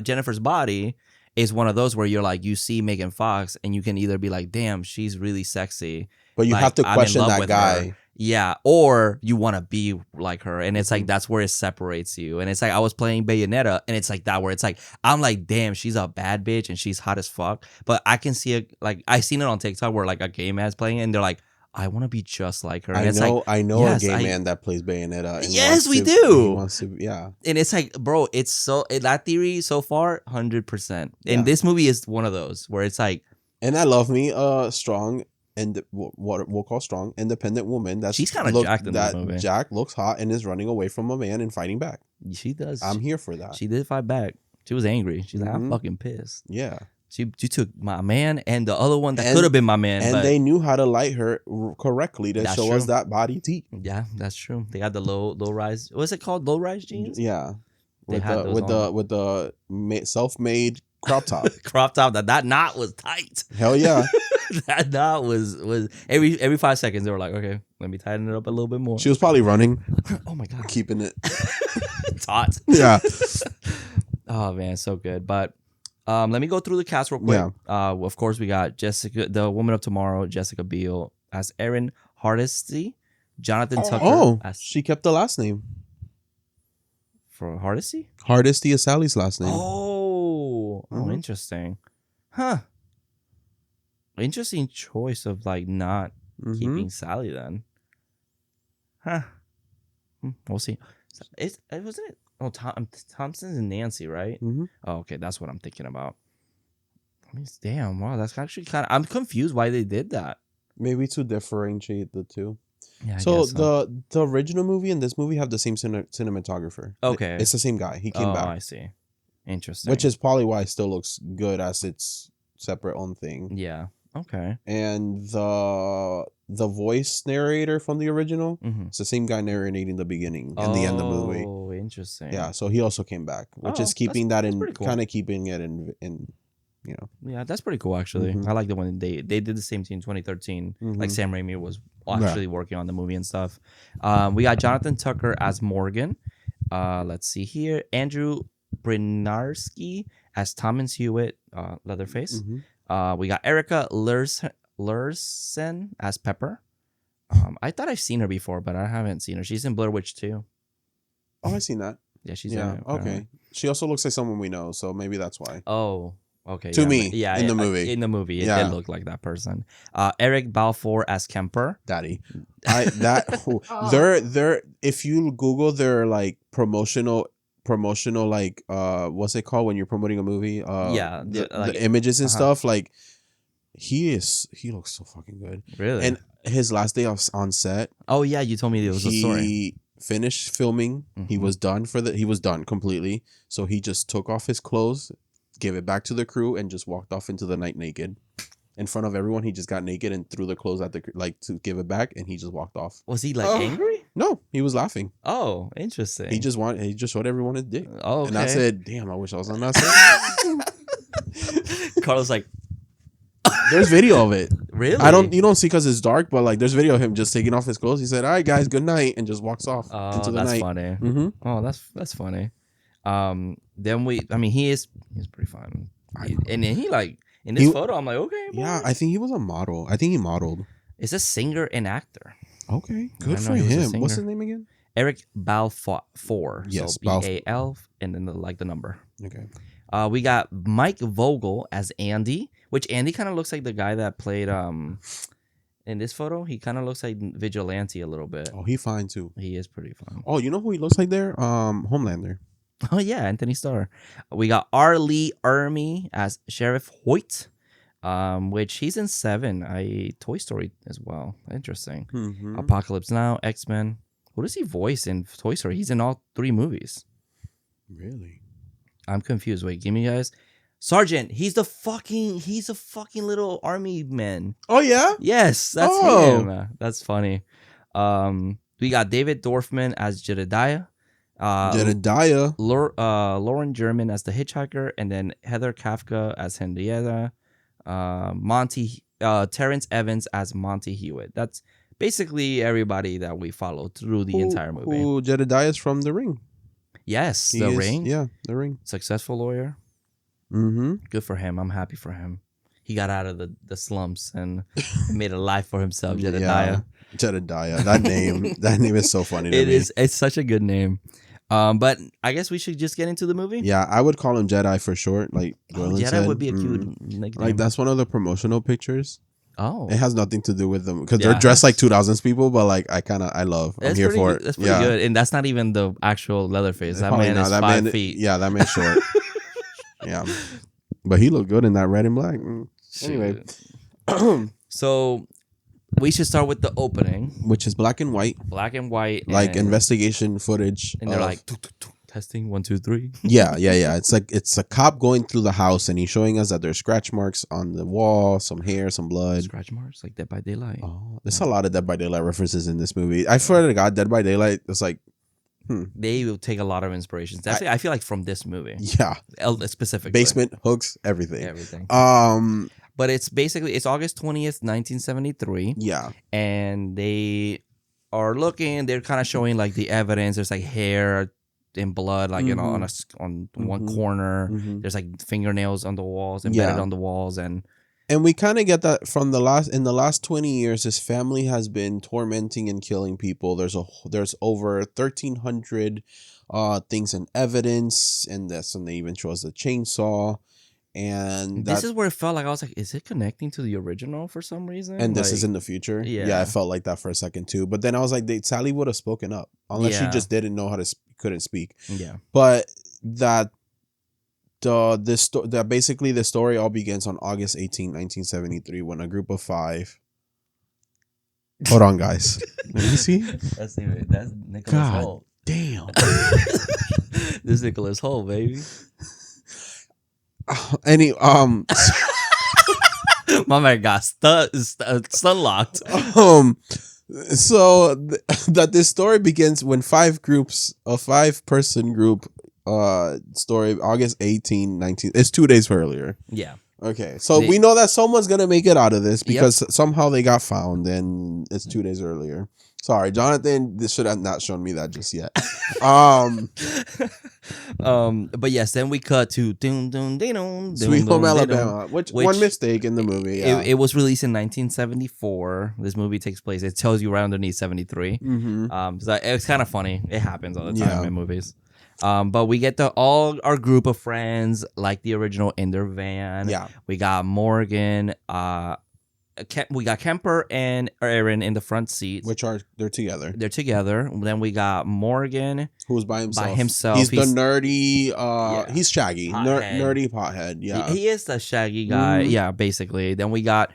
Jennifer's Body is one of those where you're like, you see Megan Fox and you can either be like, damn, she's really sexy. But you Like, have to I'm in question love that with guy. her. Yeah, or you want to be like her, and it's like that's where it separates you. And it's like I was playing Bayonetta, and it's like that where it's like I'm like, damn, she's a bad bitch and she's hot as fuck. But I can see it, like I seen it on TikTok where like a gay man's playing it, and they're like, I want to be just like her. And it's like, I know yes, a gay man that plays Bayonetta. And Yes, wants we to- do. He wants to, yeah. and it's like, bro, it's so that theory so far 100%. Yeah. And this movie is one of those where it's like And I love me a strong and what we'll call strong independent woman. That's She's kinda jacked in this movie. Jack looks hot and is running away from a man and fighting back. she does. I'm here for that. She did fight back. She was angry. She's like, I'm Mhm. fucking pissed. Yeah. She took my man and the other one that And- could have been my man. And but they knew how to light her correctly to That's show us true. that body T. yeah, that's true. They had the low rise. What's it called? Low rise jeans. Yeah. They With had the those with the self-made crop top. Crop top. That knot was tight. Hell yeah. That knot was every 5 seconds they were like, okay, let me tighten it up a little bit more. She was probably running, Oh my god, keeping it. it's hot. Yeah. Oh man, so good. But let me go through the cast real quick. Yeah. Of course, we got Jessica, the Woman of Tomorrow, Jessica Biel as Erin Hardesty, Jonathan Tucker Oh, as she kept the last name. for Hardesty. Hardesty is Sally's last name. Oh, Mhm. interesting. Huh. Interesting choice of like not Mhm. keeping Sally then. Huh. We'll see. It wasn't it. Oh, Thompson's and Nancy, right? Mhm. Oh, okay, that's what I'm thinking about. I mean, damn, wow, that's actually kind of. I'm confused why they did that. Maybe to differentiate the two. Yeah. I So guess so. the original movie and this movie have the same cinematographer. Okay. It's the same guy. He came Oh, back, I see. Interesting. which is probably why it still looks good as its separate own thing. yeah. Okay. And the voice narrator from the original, Mm-hmm. it's the same guy narrating the beginning and the end of the movie. Oh, interesting. Yeah, so he also came back, which Oh, is keeping that that's in, pretty cool. kind of keeping it in, you know. Yeah, that's pretty cool actually. Mhm. I like the one they did the same thing in 2013. Like Mhm. Sam Raimi was actually working on the movie and stuff. We got Jonathan Tucker as Morgan. Let's see here. Andrew Bryniarski as Thomas Hewitt, Leatherface. Mhm. We got Erica Lursen as Pepper. I thought I've seen her before, but I haven't seen her. She's in Blair Witch 2. Oh, I seen that. Yeah, she's Yeah. in it. Okay. She also looks like someone we know, so maybe that's why. Oh, okay. To yeah, me, yeah, in the movie. In the movie, it Yeah. did look like that person. Eric Balfour as Kemper. Daddy, they're if you Google their like promotional promotional, like what's it called when you're promoting a movie? Yeah, the images and stuff. Like he looks so fucking good. Really? And his last day on set. Oh yeah, you told me it was a story. He finished filming. He was done he was done completely. So he just took off his clothes, gave it back to the crew, and just walked off into the night naked. In front of everyone, he just got naked and threw the clothes at to give it back, and he just walked off. Was he like angry? No, he was laughing. Oh, interesting. He just showed everyone his dick. Oh, okay. And I said, "Damn, I wish I was on that set." Carlos like, there's video of it. Really? You don't see because it's dark, but like there's video of him just taking off his clothes. He said, "All right, guys, good night," and just walks off into the night. Funny. Mm-hmm. Oh, that's funny. Then he's pretty fun. And then he like in this photo, I'm like, okay, boy. Yeah, I think he was a model. I think he modeled. It's a singer and actor. Okay, good for him. What's his name again? Eric Balfour. Yes, so BAL and then the number. Okay. We got Mike Vogel as Andy, which Andy kind of looks like the guy that played in this photo. He kind of looks like Vigilante a little bit. Oh, he fine too. He is pretty fine. Oh, you know who he looks like there? Homelander. Oh yeah, Anthony Starr. We got R. Lee Ermey as Sheriff Hoyt, which he's in 7. Toy Story as well. Interesting. Mm-hmm. Apocalypse Now, X-Men. Who does he voice in Toy Story? He's in all 3 movies. Really? I'm confused. Wait, give me guys. Sergeant, he's a fucking little army man. Oh yeah? Yes, that's him. That's funny. We got David Dorfman as Jedediah. Jedediah. Lauren German as the hitchhiker, and then Heather Kafka as Henrietta. Terrence Evans as Monty Hewitt. That's basically everybody that we follow through the entire movie. Who Jedediah is from The Ring. Yes, The Ring. Yeah, The Ring. Successful lawyer. Mm-hmm. Good for him. I'm happy for him. He got out of the slumps and made a life for himself. Jedediah. Yeah, Jedediah. That name is so funny to me. It's such a good name. But I guess we should just get into the movie. Yeah, I would call him Jedi for short. Like Jedi said. Would be a cute nickname. Like that's one of the promotional pictures. Oh, it has nothing to do with them because they're dressed like 2000s people. But like I'm here for it. That's pretty good, and that's not even the actual Leatherface. That man is 5 feet. Yeah, that man's short. Yeah, but he looked good in that red and black. Anyway, so we should start with the opening, which is black and white. Black and white, like investigation footage, and they're like testing 1, 2, 3. Yeah. It's a cop going through the house, and he's showing us that there's scratch marks on the wall, some hair, some blood. Scratch marks like Dead by Daylight. Oh, there's a lot of Dead by Daylight references in this movie. I swear to God, Dead by Daylight. It's like, They will take a lot of inspirations. Definitely, I feel like from this movie. Yeah, specifically basement hooks, everything. But it's August 20th, 1973. Yeah, and they are looking. They're kind of showing like the evidence. There's like hair and blood, like on one corner. Mm-hmm. There's like fingernails on the walls, embedded on the walls, and we kind of get that from the last 20 years. His family has been tormenting and killing people. There's over 1,300 things in evidence, and they even show us the chainsaw. And this is where it felt like I was like, is it connecting to the original for some reason? And this is in the future. Yeah, I felt like that for a second too. But then I was like, Sally would have spoken up unless she just didn't know how to couldn't speak. Yeah. But basically the story all begins on August 18, 1973, when a group of 5. Hold on, guys. Let me see. That's Nicholas Hoult. Damn. This is Nicholas Hoult, baby. My man got stun locked. So that this story begins when 5-person group story August 18, 19. It's 2 days earlier. Yeah. Okay, so we know that someone's gonna make it out of this because somehow they got found, and it's 2 days earlier. Sorry, Jonathan. This should have not shown me that just yet. But yes, then we cut to Sweet Home Alabama, which one mistake in the movie. Yeah. It was released in 1974. This movie takes place. It tells you right underneath 73. Mm-hmm. So it's kind of funny. It happens all the time in movies. But we get all our group of friends like the original in their van. Yeah. We got Morgan, we got Kemper and Aaron in the front seat. They're together. They're together. Then we got Morgan, who's by himself. He's the nerdy. He's Shaggy, nerdy pothead. Yeah, he is the Shaggy guy. Yeah, basically. Then we got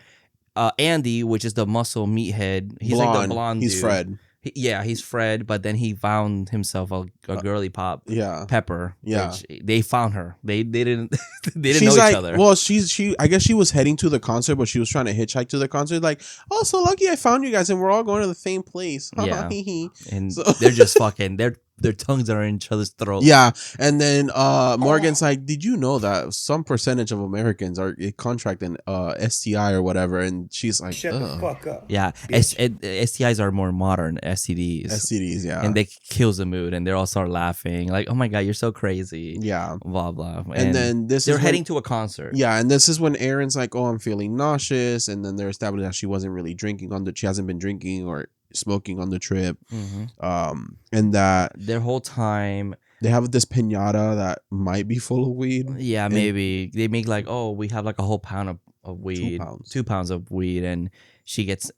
Andy, which is the muscle meathead. He's like the blonde. He's dude. Fred. He's Fred, but then he found himself a girly pop. Yeah, Pepper. Yeah, they found her. They didn't know each other. Well, she I guess she was heading to the concert, but she was trying to hitchhike to the concert. Like, oh, so lucky I found you guys, and we're all going to the same place. Yeah, and they're just fucking. Their tongues are in each other's throats. Yeah, and then Morgan's like, "Did you know that some percentage of Americans are contracting STI or whatever?" And she's like, "Shut the fuck up." Yeah, STIs are more modern STDs. STDs, yeah, and they kills the mood, and they all start laughing like, "Oh my god, you're so crazy." Yeah, blah blah. And then they're heading to a concert. Yeah, and this is when Aaron's like, "Oh, I'm feeling nauseous," and then they're establishing that she wasn't really drinking she hasn't been drinking or smoking on the trip. And that their whole time they have this piñata that might be full of weed. Yeah, maybe they make like, oh, we have like a whole pound of weed, 2 pounds of weed, and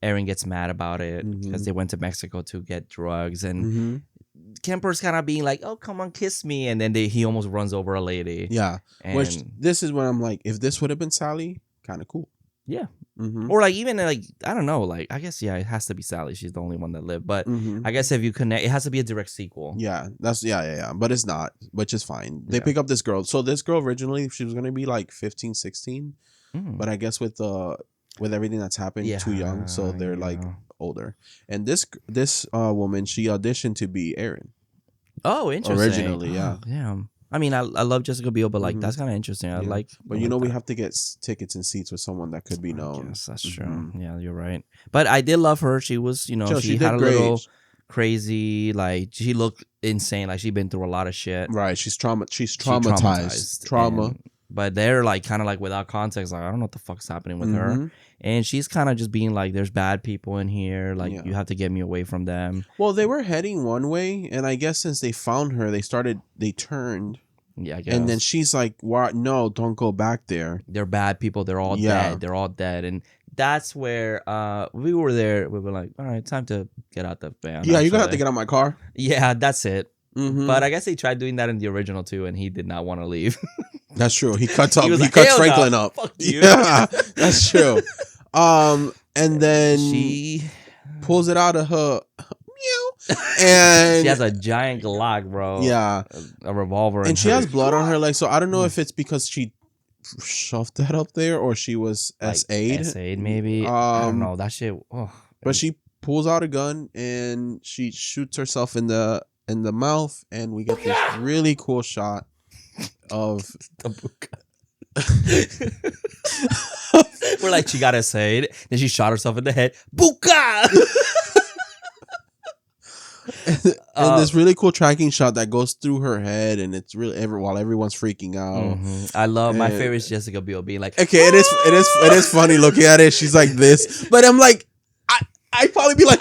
Aaron gets mad about it because they went to Mexico to get drugs, and Kemper's kind of being like, oh, come on, kiss me, and then he almost runs over a lady. Yeah, which this is when I'm like, if this would have been Sally, kind of cool. Yeah. Or like even like, I don't know, like I guess it has to be Sally. She's the only one that lived. But I guess if you connect, it has to be a direct sequel. Yeah, that's yeah. But it's not, which is fine. They pick up this girl. So this girl originally, she was gonna be like 15, 16. But I guess with everything that's happened, too young. So they're like older. And this woman, she auditioned to be Aaron. Oh, interesting. Originally, yeah. Yeah. I mean, I love Jessica Biel, but like that's kind of interesting. I like, but we have to get tickets and seats with someone that could be known. Yes, that's true. Yeah, you're right. But I did love her. She was, she had a great. Little crazy, like she looked insane. Like she'd been through a lot of shit. Right. She's traumatized. Trauma. But they're like kind of like without context. Like I don't know what the fuck's happening with her. And she's kind of just being like, there's bad people in here. Like you have to get me away from them. Well, they were heading one way, and I guess since they found her, they turned. Yeah, I guess. And then she's like, "What? No, don't go back there. They're bad people. They're all dead. They're all dead." And that's where we were there. We were like, "All right, time to get out the van." Yeah, you're gonna have to get out my car. Yeah, that's it. But I guess they tried doing that in the original too, and he did not want to leave. That's true. He cuts Franklin up. Fuck you. Yeah, that's true. And then she pulls it out of her and she has a giant Glock, bro. Yeah, a revolver, and she has blood on her leg. So I don't know if it's because she shoved that up there or she was like SA'd. SA'd maybe. I don't know that shit. Oh. But she pulls out a gun and she shoots herself in the mouth, and we get this really cool shot of the buka. We're like, she got SA'd, then she shot herself in the head. Buka! and this really cool tracking shot that goes through her head, and it's really while everyone's freaking out. I love my favorite is Jessica Biel being like, okay, it is funny looking at it. She's like this, but I'm like, I'd probably be like,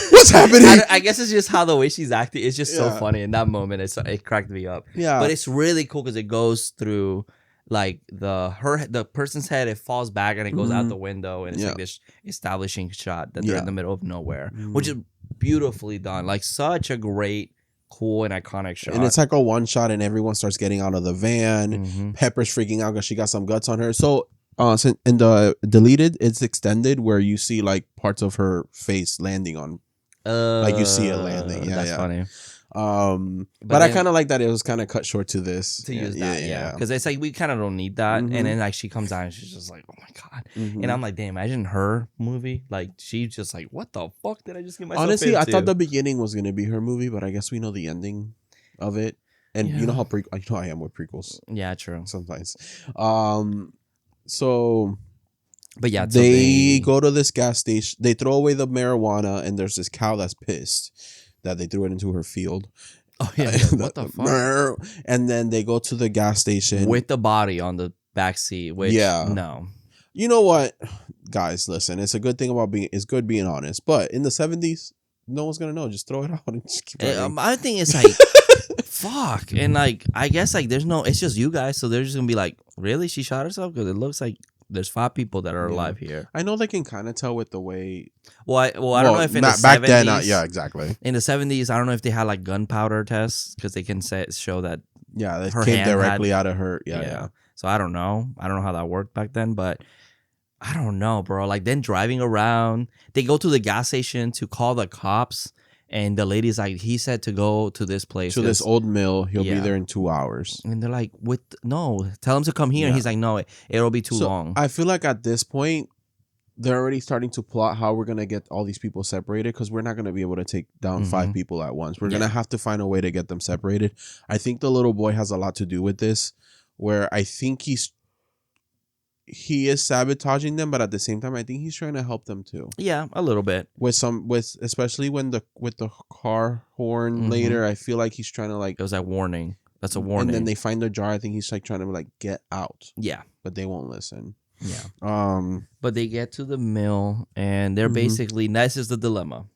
what's happening? I guess it's just how the way she's acting. It's just so funny in that moment. It cracked me up. Yeah, but it's really cool because it goes through like the person's head. It falls back and it goes out the window, and it's like this establishing shot that they're in the middle of nowhere, which is beautifully done. Like such a great, cool, and iconic shot. And it's like a one shot, and everyone starts getting out of the van. Pepper's freaking out because she got some guts on her. So in the deleted, it's extended where you see like parts of her face landing on, like you see it landing. Yeah, that's funny. But I kind of like that it was kind of cut short to this. To use that, because it's like we kind of don't need that. And then like she comes out and she's just like, oh my god. And I'm like, damn, imagine her movie. Like she's just like, what the fuck did I just get myself Honestly, into? I thought the beginning was gonna be her movie, but I guess we know the ending of it. And you know how I am with prequels. Yeah, true. Sometimes. So, but yeah, they go to this gas station. They throw away the marijuana, and there's this cow that's pissed that they threw it into her field. Oh yeah, what the fuck? And then they go to the gas station with the body on the back seat. Which no, you know what, guys? Listen, it's a good thing about it's good being honest. But in the 70s, no one's gonna know. Just throw it out and just keep running. I think it's like. Fuck. And like I guess like there's no, it's just you guys, so they're just gonna be like, really, she shot herself? Because it looks like there's 5 people that are alive here. I know they can kind of tell with the way. I don't know if in the 70s. Back then, yeah, exactly. In the 70s, I don't know if they had like gunpowder tests because they can show that. Yeah, that her came hand directly out of her. Yeah. So I don't know. I don't know how that worked back then, but I don't know, bro. Like then driving around, they go to the gas station to call the cops. And the lady's like, he said to go to this place. To this old mill. He'll be there in 2 hours. And they're like, tell him to come here. And he's like, no, it'll be too long. I feel like at this point, they're already starting to plot how we're going to get all these people separated because we're not going to be able to take down 5 people at once. We're going to have to find a way to get them separated. I think the little boy has a lot to do with this, where I think he is sabotaging them, but at the same time, I think he's trying to help them too. Yeah, a little bit. Especially with the car horn later, I feel like he's trying to like. It was that warning. That's a warning. And then they find the jar. I think he's like trying to like get out. Yeah, but they won't listen. Yeah. But they get to the mill and they're basically. This is the dilemma.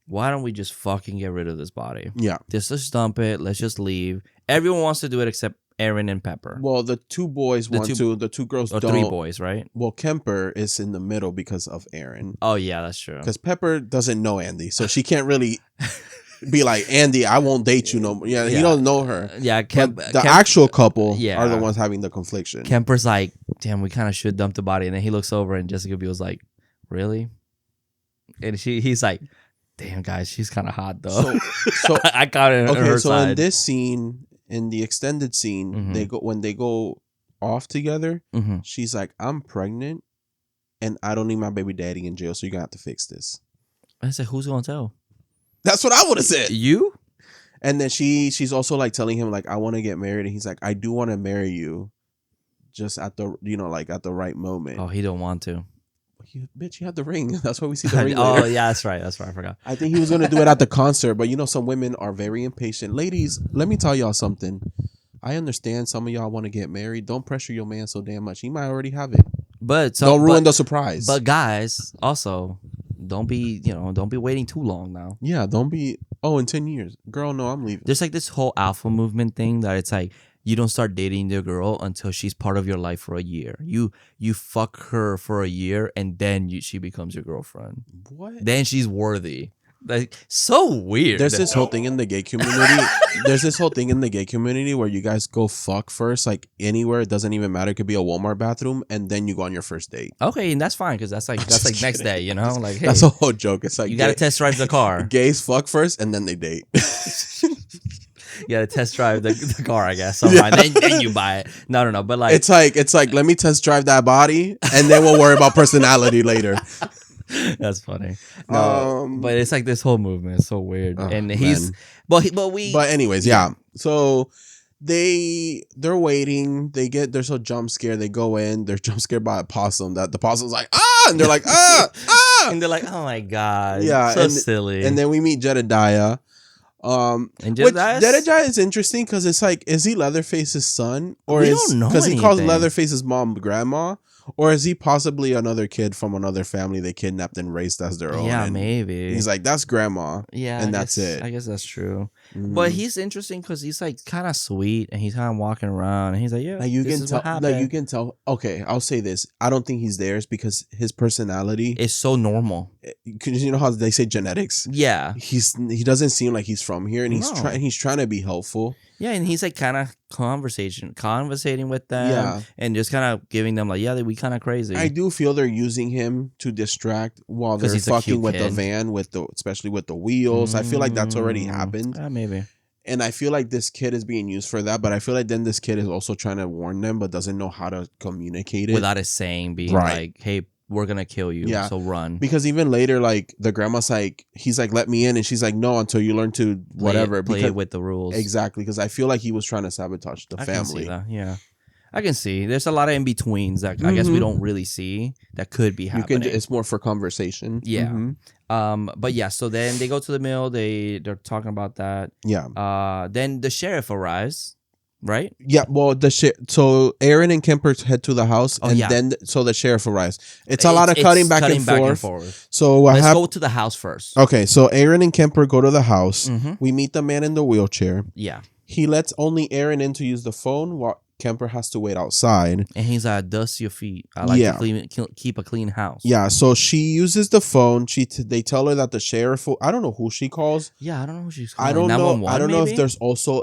Why don't we just fucking get rid of this body? Yeah. Just dump it. Let's just leave. Everyone wants to do it except Aaron and Pepper. Well, the 2 boys want to. The 2 girls don't. 3 boys, right? Well, Kemper is in the middle because of Aaron. Oh, yeah, that's true. Because Pepper doesn't know Andy, so she can't really be like, Andy, I won't date you no more. Yeah, he don't know her. Yeah, the actual couple are the ones having the confliction. Kemper's like, damn, we kind of should dump the body. And then he looks over and Jessica Biel's like, really? And he's like, damn, guys, she's kind of hot, though. So I caught it on her side. In this scene... In the extended scene, when they go off together, she's like, I'm pregnant and I don't need my baby daddy in jail, so you're gonna have to fix this. I said, who's gonna tell? That's what I would have said. You? And then she's also like telling him like, I want to get married, and he's like, I do want to marry you, just at the at the right moment. Oh, he don't want to. Bitch, you had the ring. That's why we see the ring. Oh, later. yeah, that's right. I forgot. I think he was going to do it at the concert, but some women are very impatient. Ladies, let me tell y'all something. I understand some of y'all want to get married. Don't pressure your man so damn much. He might already have it. But don't ruin the surprise. But guys, also, don't be waiting too long now. Yeah, don't be. Oh, in 10 years, girl. No, I'm leaving. There's like this whole alpha movement thing that it's like. You don't start dating the girl until she's part of your life for a year. You fuck her for a year and then she becomes your girlfriend. What? Then she's worthy. Like so weird. There's this whole thing in the gay community. Where you guys go fuck first, like anywhere. It doesn't even matter. It could be a Walmart bathroom, and then you go on your first date. Okay, and that's fine because that's like next day. Like hey, that's a whole joke. It's like you gotta test drive the car. Gays fuck first, and then they date. You gotta test drive the car, I guess. So yeah. Then you buy it. No. But like it's like let me test drive that body, and then we'll worry about personality later. That's funny. No, but it's like this whole movement. It's so weird. And he's but anyways, yeah. So they're waiting. There's a jump scare. They go in. They're jump scared by a possum. That the possum's like and they're like and they're like, oh my god, yeah, so silly. And then we meet Jedediah. And Jedediah is interesting because it's like, is he Leatherface's son, or because he calls Leatherface's mom grandma, or is he possibly another kid from another family they kidnapped and raised as their own? Yeah, maybe. He's like, that's grandma. Yeah, and that's it. I guess that's true. But he's interesting because he's like kind of sweet and he's kind of walking around and he's like, yeah, you can tell. Okay, I'll say this. I don't think he's theirs because his personality is so normal. Because you know how they say genetics. Yeah, he doesn't seem like he's from here, and he's trying to be helpful. Yeah, and he's like kind of conversating with them, and just kind of giving them like, yeah, we kind of crazy. I do feel they're using him to distract while they're fucking with the van, especially with the wheels. I feel like that's already happened. Maybe. And I feel like this kid is being used for that, but I feel like then this kid is also trying to warn them, but doesn't know how to communicate it without it saying being like, hey, we're gonna kill you, so run. Because even later, like the grandma's like, he's like, let me in, and she's like, no, until you learn to whatever play it with the rules. Exactly, because I feel like he was trying to sabotage the family. Can see that. Yeah, I can see. There's a lot of in betweens that I guess we don't really see that could be happening. It's more for conversation. Yeah. But yeah. So then they go to the mill. They're talking about that. Yeah. Then the sheriff arrives. Right? Yeah, well, so Aaron and Kemper head to the house, then the sheriff arrives. It's a lot of cutting back and forth. So let's go to the house first. Okay, so Aaron and Kemper go to the house. We meet the man in the wheelchair. Yeah. He lets only Aaron in to use the phone, while Kemper has to wait outside. And he's like, dust your feet. I like to keep a clean house. Yeah, so she uses the phone. They tell her that the sheriff. I don't know who she calls. Yeah, I don't know who she's calling. I don't know. I don't know maybe?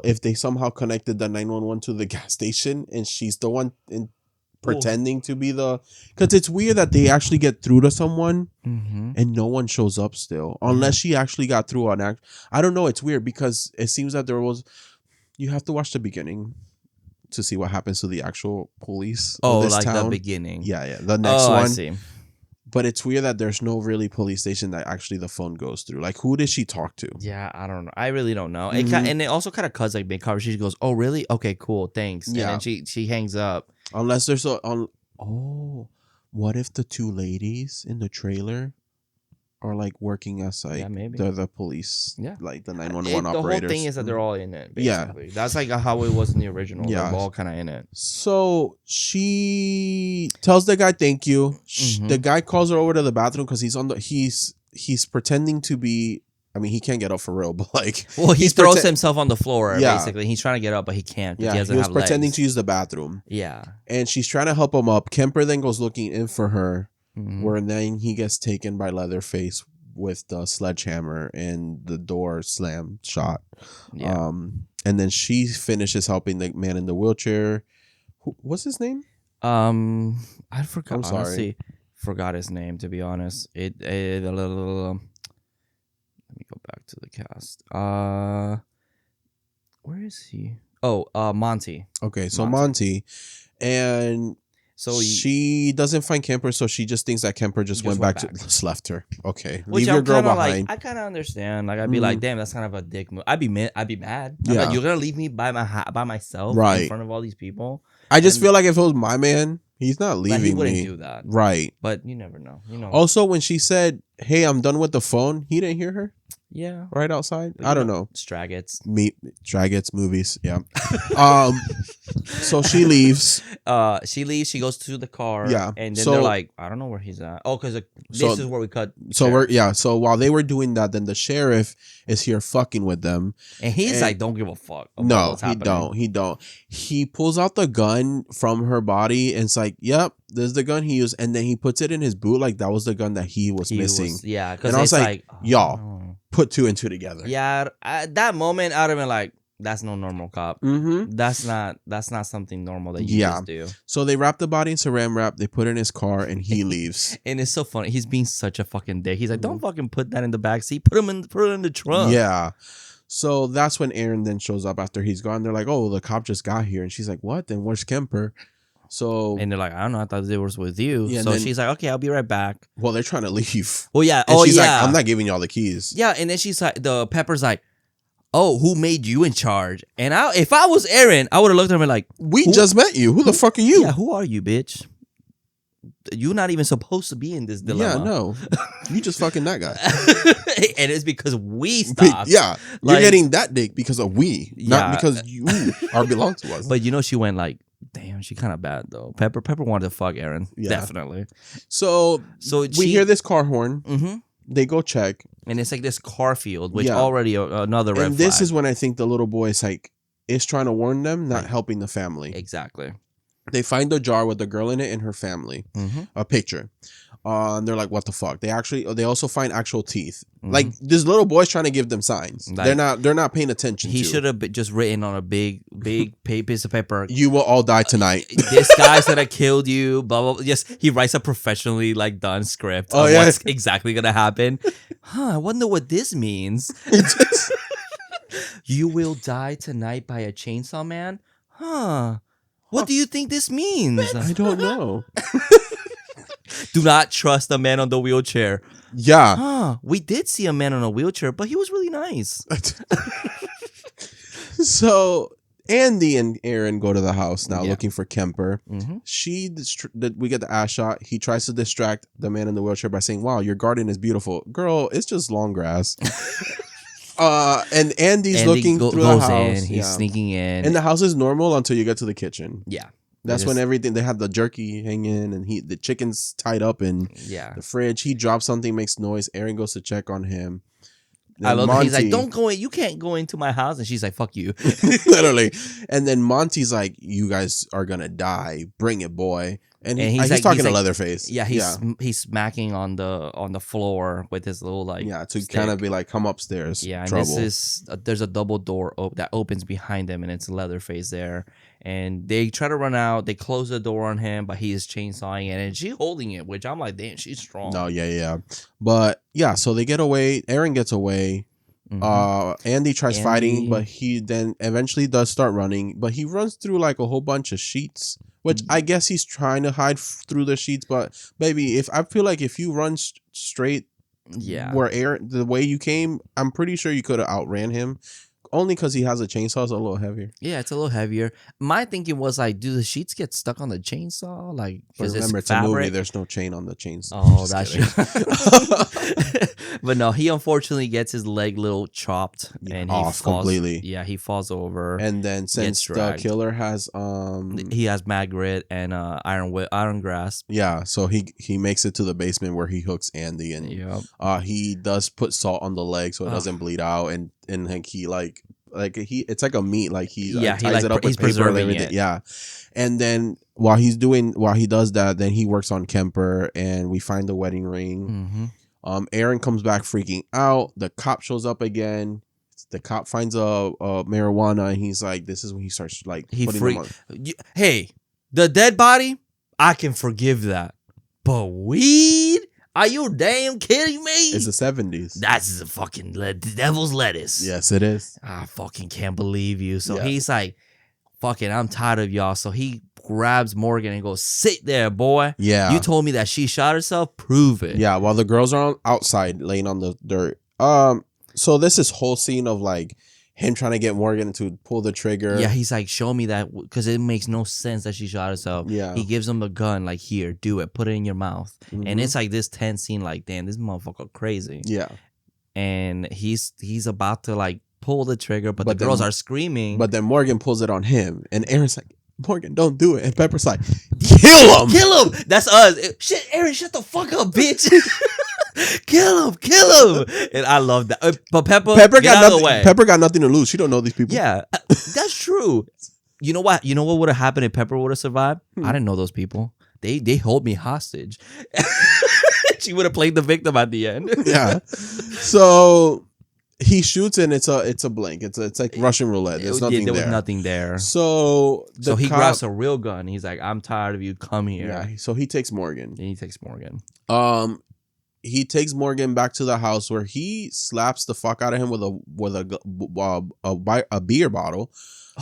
if they somehow connected the 911 to the gas station, and she's the one pretending to be the. Because it's weird that they actually get through to someone, and no one shows up still, unless she actually got through on act. I don't know. It's weird because it seems that there was. You have to watch the beginning to see what happens to the actual police. Oh, of this like town. the beginning. Yeah, the next one. I see. But it's weird that there's no really police station that actually the phone goes through. Like, who did she talk to? Yeah, I don't know. I really don't know. And it also kind of cuts like big conversation. She goes, "Oh, really? Okay, cool, thanks." Yeah. And then she hangs up. Unless there's what if the two ladies in the trailer are like working as like they're the police, like the 911 operators. The whole thing is that they're all in it. Basically. That's like how it was in the original. Yeah, they're all kind of in it. So she tells the guy thank you. The guy calls her over to the bathroom because he's pretending to be. I mean, he can't get up for real, but like, well, he throws himself on the floor. Basically, he's trying to get up, but he can't. Yeah, he was pretending to use the bathroom. Yeah, and she's trying to help him up. Kemper then goes looking in for her. Where then he gets taken by Leatherface with the sledgehammer and the door slammed shot. Yeah. And then she finishes helping the man in the wheelchair. What's his name? I forgot. I'm sorry. Honestly, forgot his name, to be honest. Let me go back to the cast. Where is he? Oh, Monty. Okay, so Monty. And so she doesn't find Kemper, so she just thinks that Kemper just went back. Just left her. Okay, leave your girl behind. I kind of understand. Like, I'd be like, damn, that's kind of a dick move. I'd be mad. Yeah, like, you're gonna leave me by myself in front of all these people. I just feel like if it was my man, he's not leaving me. He wouldn't do that, right? But you never know. Also, when she said, "Hey, I'm done with the phone," he didn't hear her. Yeah, right outside. I don't know. Straggets movies. Yeah. So she leaves. She goes to the car. Yeah. And then they're like, I don't know where he's at. Oh, because this is where we cut. So while they were doing that, then the sheriff is here fucking with them, and he's like, don't give a fuck. No, he don't. He pulls out the gun from her body and it's like, yep, this is the gun he used, and then he puts it in his boot like that was the gun that he was missing. Yeah. And I was like, y'all. Put two and two together. Yeah, at that moment, I'd have been like, "That's no normal cop. That's not something normal that you just do." So they wrap the body in saran wrap. They put it in his car, and he leaves. And it's so funny. He's being such a fucking dick. He's like, "Don't fucking put that in the back seat. Put it in the trunk." Yeah. So that's when Aaron then shows up after he's gone. They're like, "Oh, the cop just got here," and she's like, "What? Then where's Kemper?" And they're like, I don't know. I thought they was with you. Yeah, so she's like, okay, I'll be right back. Well, they're trying to leave. Well, yeah. And she's like, I'm not giving y'all the keys. Yeah. And then she's like, the Pepper's like, oh, who made you in charge? And if I was Aaron, I would have looked at him like, we just met you. Who the fuck are you? Yeah. Who are you, bitch? You're not even supposed to be in this dilemma. Yeah, no. You just fucking that guy. And it's because we stopped. Yeah. You're getting that dick because of we. Not because you are belong to us. But she went like, damn, she kind of bad though. Pepper wanted to fuck Aaron. Yeah. Definitely. So we hear this car horn. They go check. And it's like this car field, which already another red flag. And this is when I think the little boy is trying to warn them, not helping the family. Exactly. They find a jar with the girl in it and her family. A picture. And they're like, what the fuck? They also find actual teeth. Like, this little boy's trying to give them signs. Like, they're not paying attention. He should have just written on a big piece of paper. You will all die tonight. This guy's gonna kill you. Blah blah blah. Yes, he writes a professionally done script of what's exactly gonna happen. I wonder what this means. You will die tonight by a chainsaw man. What do you think this means? I don't know. Do not trust the man on the wheelchair. Yeah. We did see a man on a wheelchair, but he was really nice. So Andy and Aaron go to the house now looking for Kemper. We get the ass shot. He tries to distract the man in the wheelchair by saying, wow, your garden is beautiful. Girl, it's just long grass. And Andy looking through the house. He's sneaking in. And the house is normal until you get to the kitchen. Yeah. That's when everything, they have the jerky hanging and the chicken's tied up in the fridge. He drops something, makes noise. Aaron goes to check on him. I love that he's like, Monty- don't go in. You can't go into my house. And she's like, fuck you. literally. And then Monty's like, you guys are gonna die. Bring it, boy. And he's like- talking he's to like- Leatherface. Yeah, he's smacking on the floor with his little like to stick. kind of be like, come upstairs. Yeah, and trouble. this is there's a double door that opens behind him, and it's Leatherface there. And they try to run out. They close the door on him, but he is chainsawing it, and she's holding it, which I'm like, damn, she's strong. No, yeah. But yeah, so they get away. Aaron gets away. Andy tries fighting, but he then eventually does start running. But he runs through like a whole bunch of sheets, which I guess he's trying to hide through the sheets. But baby, I feel like if you run straight, where Aaron the way you came, I'm pretty sure you could have outran him. Only because he has a chainsaw, it's a little heavier. Yeah, it's a little heavier. My thinking was like, do the sheets get stuck on the chainsaw? Like, But remember, it's a movie. There's no chain on the chainsaw. Oh, that's true. But no, he unfortunately gets his leg little chopped and he off falls completely. Yeah, he falls over. And then since the killer has he has Magritte and iron grasp. Yeah, so he makes it to the basement where he hooks Andy, and he does put salt on the leg so it doesn't bleed out, and like he it's like a meat, like he ties it up with paper and everything. Yeah, and then while he does that, then he works on Kemper, and we find the wedding ring. Aaron comes back freaking out. The cop shows up again. The cop finds a marijuana, and he's like, this is when he starts like putting them on. Hey, the dead body, I can forgive that, but weed? Are you damn kidding me? It's the 70s. That's the fucking devil's lettuce. Yes, it is. I fucking can't believe you. So he's like, fucking, I'm tired of y'all. So he grabs Morgan and goes, sit there, boy. Yeah. You told me that she shot herself. Prove it. Yeah, while the girls are outside laying on the dirt. So this is whole scene of like him trying to get Morgan to pull the trigger. Yeah, he's like, show me that, because it makes no sense that she shot herself. Yeah. He gives him the gun, like, here, do it. Put it in your mouth. And it's like this tense scene, like, damn, this motherfucker crazy. Yeah. And he's about to, like, pull the trigger, but the girls are screaming. But then Morgan pulls it on him. And Aaron's like, Morgan, don't do it. And Pepper's like, kill him. Kill him. That's us. Shit, Aaron, shut the fuck up, bitch. Kill him. And I love that. But Pepper got out nothing. of the way. Pepper got nothing to lose. She don't know these people. Yeah, that's true. You know what? You know what would have happened if Pepper would have survived? I didn't know those people. They hold me hostage. She would have played the victim at the end. Yeah. So he shoots and it's a blank. It's like Russian roulette. There's nothing there. There was nothing there. So he grabs a real gun. He's like, I'm tired of you. Come here. Yeah. So he takes Morgan. And he takes Morgan. He takes Morgan back to the house where he slaps the fuck out of him with a beer bottle.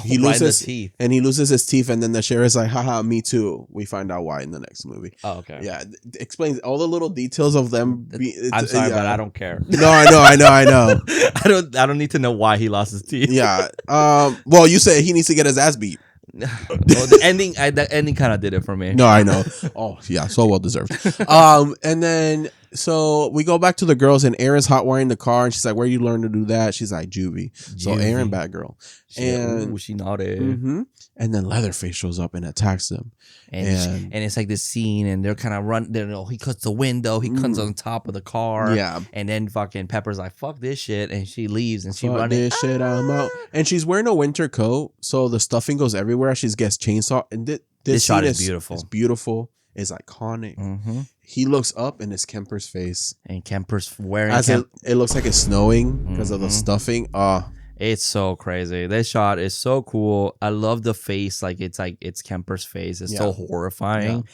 He loses teeth. And he loses his teeth, and then the sheriff's like, haha, me too. We find out why in the next movie. Oh, okay. Yeah, explains all the little details of them. I'm sorry, but I don't care. No, I know. I don't need to know why he lost his teeth. Yeah. Well, you said he needs to get his ass beat. Well, the ending kind of did it for me. No, I know. Oh, yeah, so well deserved. And then so we go back to the girls, and Aaron's hot wiring the car, and she's like, "Where you learn to do that?" She's like, "Juvie." So Aaron, bad girl, and she naughty. And then Leatherface shows up and attacks them, and it's like this scene, and they're kind of run. He cuts the window, he cuts on top of the car, and then fucking Pepper's like, "Fuck this shit," and she leaves, and she runs. This shit, I'm out. And she's wearing a winter coat, so the stuffing goes everywhere. She gets chainsaw, and this shot is beautiful. It's beautiful. It's iconic. He looks up, and it's Kemper's face. And Kemper's wearing it looks like it's snowing because of the stuffing. It's so crazy. This shot is so cool. I love the face. It's Kemper's face. It's so horrifying.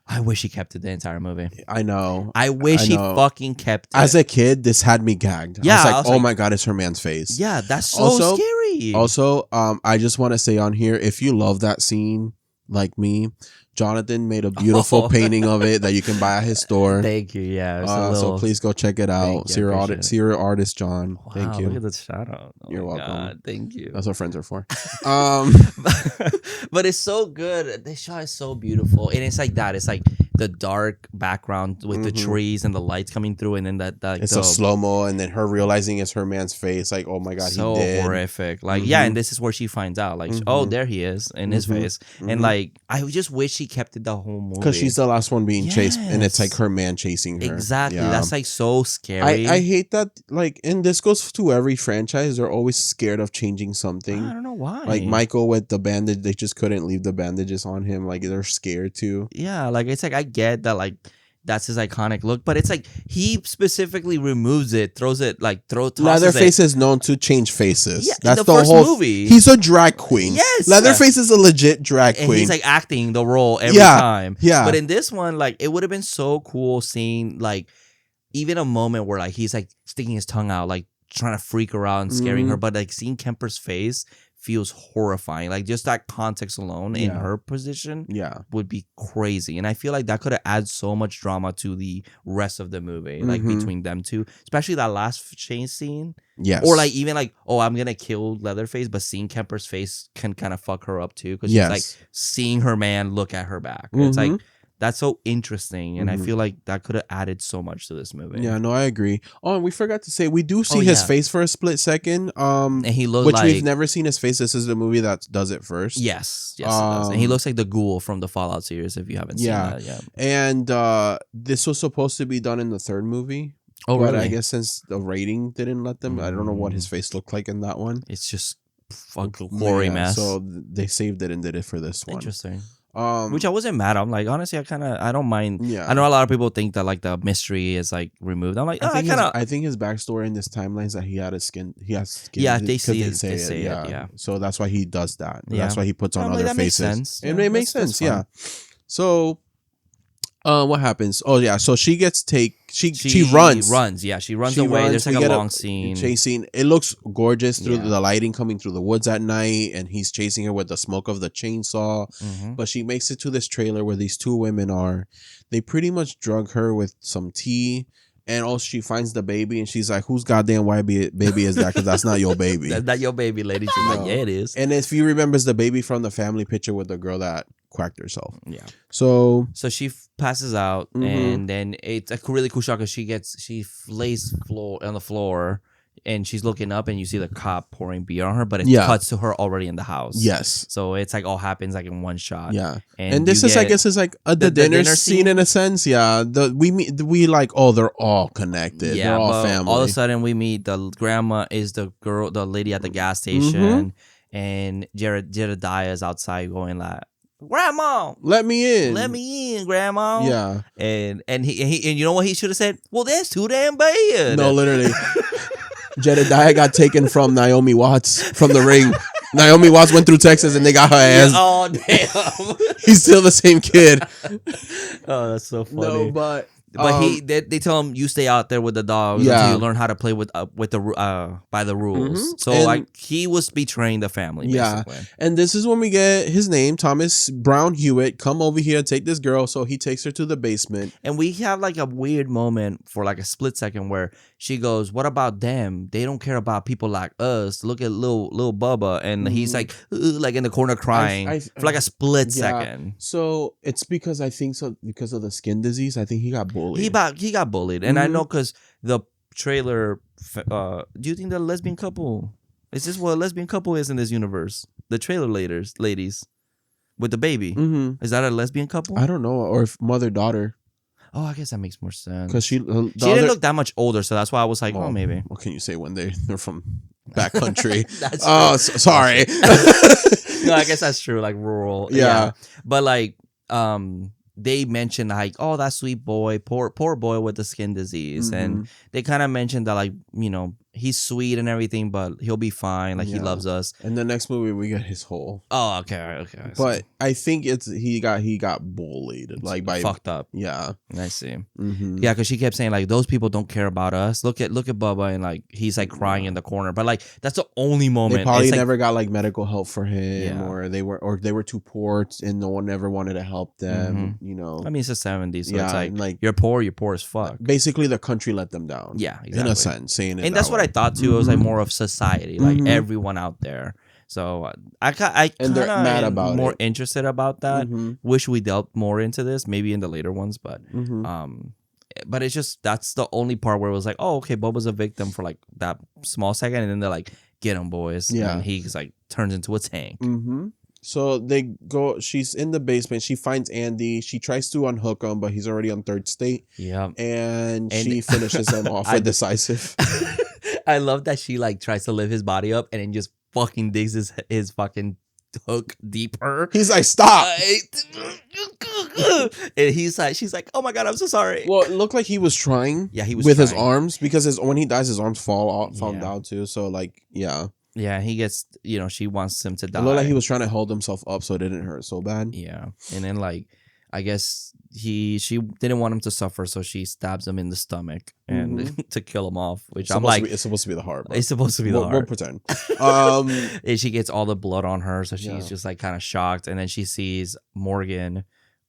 I wish he kept it the entire movie. I know. I wish he fucking kept it. As a kid, this had me gagged. Yeah, I was like, oh my God, it's her man's face. Yeah, that's so scary. Also, I just want to say on here, if you love that scene like me, Jonathan made a beautiful painting of it that you can buy at his store. Thank you. Yeah. So please go check it out. See your artist, John. Wow, thank you. Look at the shout out. Oh, you're welcome. God, thank you. That's what friends are for. But it's so good. This shot is so beautiful. And it's like that. It's like the dark background with the trees and the lights coming through, and then that it's a slow-mo, and then her realizing it's her man's face, like, oh my god, so he did. horrific. Like and this is where she finds out, like, oh, there he is in his face. And like, I just wish she kept it the whole movie, because she's the last one being chased, and it's like her man chasing her. Exactly. That's like so scary. I hate that, like, and this goes to every franchise. They're always scared of changing something. I don't know why. Like Michael with the bandage, they just couldn't leave the bandages on him. Like, they're scared too. Yeah, like, it's like, I get that, like, that's his iconic look, but it's like he specifically removes it, throws it, like, Leatherface is known to change faces. Yeah, that's in the first whole movie. He's a drag queen. Yes, Leatherface is a legit drag queen. And he's like acting the role every time. Yeah, but in this one, like, it would have been so cool seeing, like, even a moment where, like, he's like sticking his tongue out, like trying to freak her out and scaring her, but like seeing Kemper's face feels horrifying. Like, just that context alone in her position would be crazy. And I feel like that could have added so much drama to the rest of the movie, like between them two, especially that last chase scene. Yes. Or like, even like, oh, I'm gonna kill Leatherface, but seeing Kemper's face can kind of fuck her up too, because she's like seeing her man look at her back. It's like, that's so interesting, and I feel like that could have added so much to this movie. Yeah, no, I agree. Oh, and we forgot to say, we do see his face for a split second. And he looks which like, we've never seen his face. This is the movie that does it first. Yes, it does. And he looks like the ghoul from the Fallout series, if you haven't seen that yet. And this was supposed to be done in the third movie. Oh, but really? I guess since the rating didn't let them, I don't know what his face looked like in that one. It's just fucking gory mess. So they saved it and did it for this one. Interesting. Which I wasn't mad. I'm like, honestly, I don't mind. Yeah. I know a lot of people think that like the mystery is like removed. I'm like, I think his backstory in this timeline is that he has skin. Yeah, they say it. Yeah. So that's why he does that. Yeah. That's why he puts on other that faces. Makes sense. It makes sense. Yeah. So, what happens? Oh yeah. So she gets She runs. Yeah, she runs away. There's like a long scene. Chasing. It looks gorgeous through the lighting coming through the woods at night, and he's chasing her with the smoke of the chainsaw. But she makes it to this trailer where these two women are. They pretty much drug her with some tea. And also she finds the baby, and she's like, whose goddamn white baby is that? Because that's not your baby. That's not your baby, lady. She's like, yeah, it is. And if you remember, it's the baby from the family picture with the girl that quacked herself. Yeah. So she passes out, and then it's a really cool shot because she lays on the floor, and she's looking up, and you see the cop pouring beer on her, but it cuts to her already in the house. Yes. So it's like all happens like in one shot. Yeah. And this is, I guess, is like the dinner scene in a sense. Yeah. We like, oh, they're all connected. Yeah. They're all family. All of a sudden we meet the grandma is the lady at the gas station, and Jedediah is outside going like, Grandma, let me in, Grandma. Yeah. And you know what he should have said? Well, that's too damn bad. No, literally. Jedediah got taken from Naomi Watts from The Ring. Naomi Watts went through Texas and they got her ass. Oh, damn. He's still the same kid. Oh, that's so funny. No, but they tell him you stay out there with the dogs until you learn how to play with the by the rules. So like he was betraying the family. Basically. And this is when we get his name, Thomas Brown Hewitt. Come over here, take this girl. So he takes her to the basement, and we have like a weird moment for like a split second where she goes, "What about them? They don't care about people like us. Look at little Bubba," and he's like in the corner crying for like a split second. So it's because I think so because of the skin disease. I think he got bullied. He got bullied, and I know because the trailer. Do you think the lesbian couple? Is this what a lesbian couple is in this universe? The trailer ladies with the baby. Is that a lesbian couple? I don't know, or if mother-daughter. Oh, I guess that makes more sense. Because she didn't look that much older, so that's why I was like, oh, maybe. What can you say when they're from backcountry? Sorry. No, I guess that's true. Like rural. Yeah. But like, they mentioned like, oh, that sweet boy, poor boy with the skin disease, and they kind of mentioned that like, you know, he's sweet and everything, but he'll be fine. Like he loves us. And the next movie we get his whole. Oh, okay. But I think it's he got bullied, like by fucked up. Yeah, I see. Yeah, because she kept saying like those people don't care about us. Look at Bubba, and like he's like crying in the corner. But like that's the only moment. They probably never got like medical help for him, or they were too poor, and no one ever wanted to help them. You know, I mean it's the 70s, so it's like you're poor as fuck. Basically, the country let them down. Yeah, exactly. In a sense, saying it. And that's what I thought too. It was like more of society, like everyone out there. So I And they're kind mad of about more it. interested about that. Wish we delved more into this, maybe in the later ones, but it's just that's the only part where it was like, oh, okay, Boba's a victim for like that small second, and then they're like, get him, boys. Yeah. And he's like turns into a tank. So they go. She's in the basement. She finds Andy. She tries to unhook him, but he's already on third state. Yeah. And she finishes him off with decisive. I love that she like tries to lift his body up and then just fucking digs his fucking hook deeper. He's like, stop. And she's like, oh my God, I'm so sorry. Well, it looked like he was trying. Yeah, he was with his trying. arms, because when he dies, his arms fall down too. So like, yeah. Yeah, he gets, she wants him to die. It looked like he was trying to hold himself up so it didn't hurt so bad. Yeah. And then like, I guess she didn't want him to suffer, so she stabs him in the stomach and to kill him off, which I'm like, it's supposed to be the heart. It's supposed to be the heart. We'll pretend. And she gets all the blood on her, so she's just like kind of shocked. And then she sees Morgan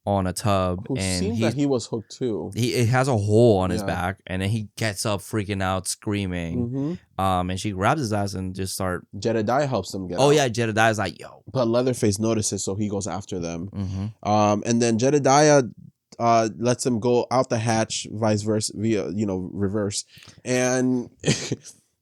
on a tub, Who and seems that he was hooked too. It has a hole on his back, and then he gets up freaking out, screaming. And she grabs his ass and just start. Jedediah helps him get out. Oh yeah, Jedediah's like, yo. But Leatherface notices, so he goes after them. And then Jedediah lets him go out the hatch, vice versa, via reverse, and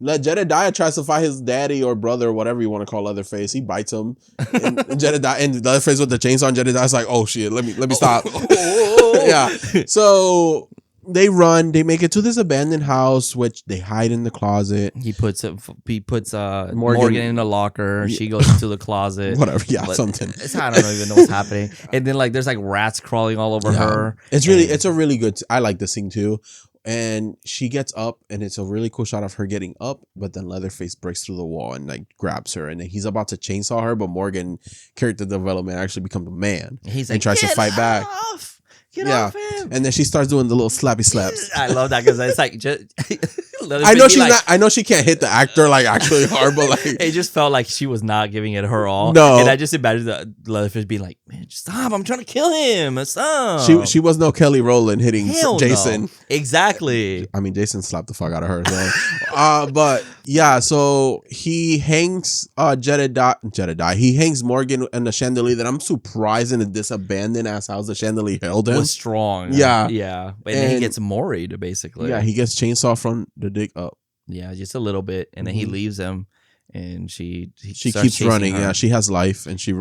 Jedediah tries to fight his daddy or brother or whatever you want to call Leatherface. He bites him, and Jedediah and Leatherface with the chainsaw. And Jedediah's like, "Oh shit, let me stop." Yeah. So they run. They make it to this abandoned house, which they hide in the closet. He puts Morgan in the locker. She goes into the closet. Whatever. Yeah, something. I don't even know what's happening. And then like there's like rats crawling all over her. It's a really good. I like this scene too. And she gets up, and it's a really cool shot of her getting up, but then Leatherface breaks through the wall and like grabs her, and then he's about to chainsaw her, but Morgan, character development, actually becomes a man. He's and like, tries to fight back. Get off him. And then she starts doing the little slappy slaps. I love that because it's like just I know she's not. I know she can't hit the actor like actually hard, but like it just felt like she was not giving it her all. No, and I just imagined the Leatherface being like, "Man, stop! I'm trying to kill him. Stop." She was no Kelly Rowland hitting Jason. No. Exactly. I mean, Jason slapped the fuck out of her. So. But yeah, so he hangs Jedediah. He hangs Morgan in the chandelier. That I'm surprised in this abandoned ass house the chandelier held him. Was strong. Yeah. And then he gets moried basically. Yeah, he gets chainsaw from the dick up. Yeah, just a little bit, and then he leaves him, and she keeps running. Her. Yeah, she has life, and she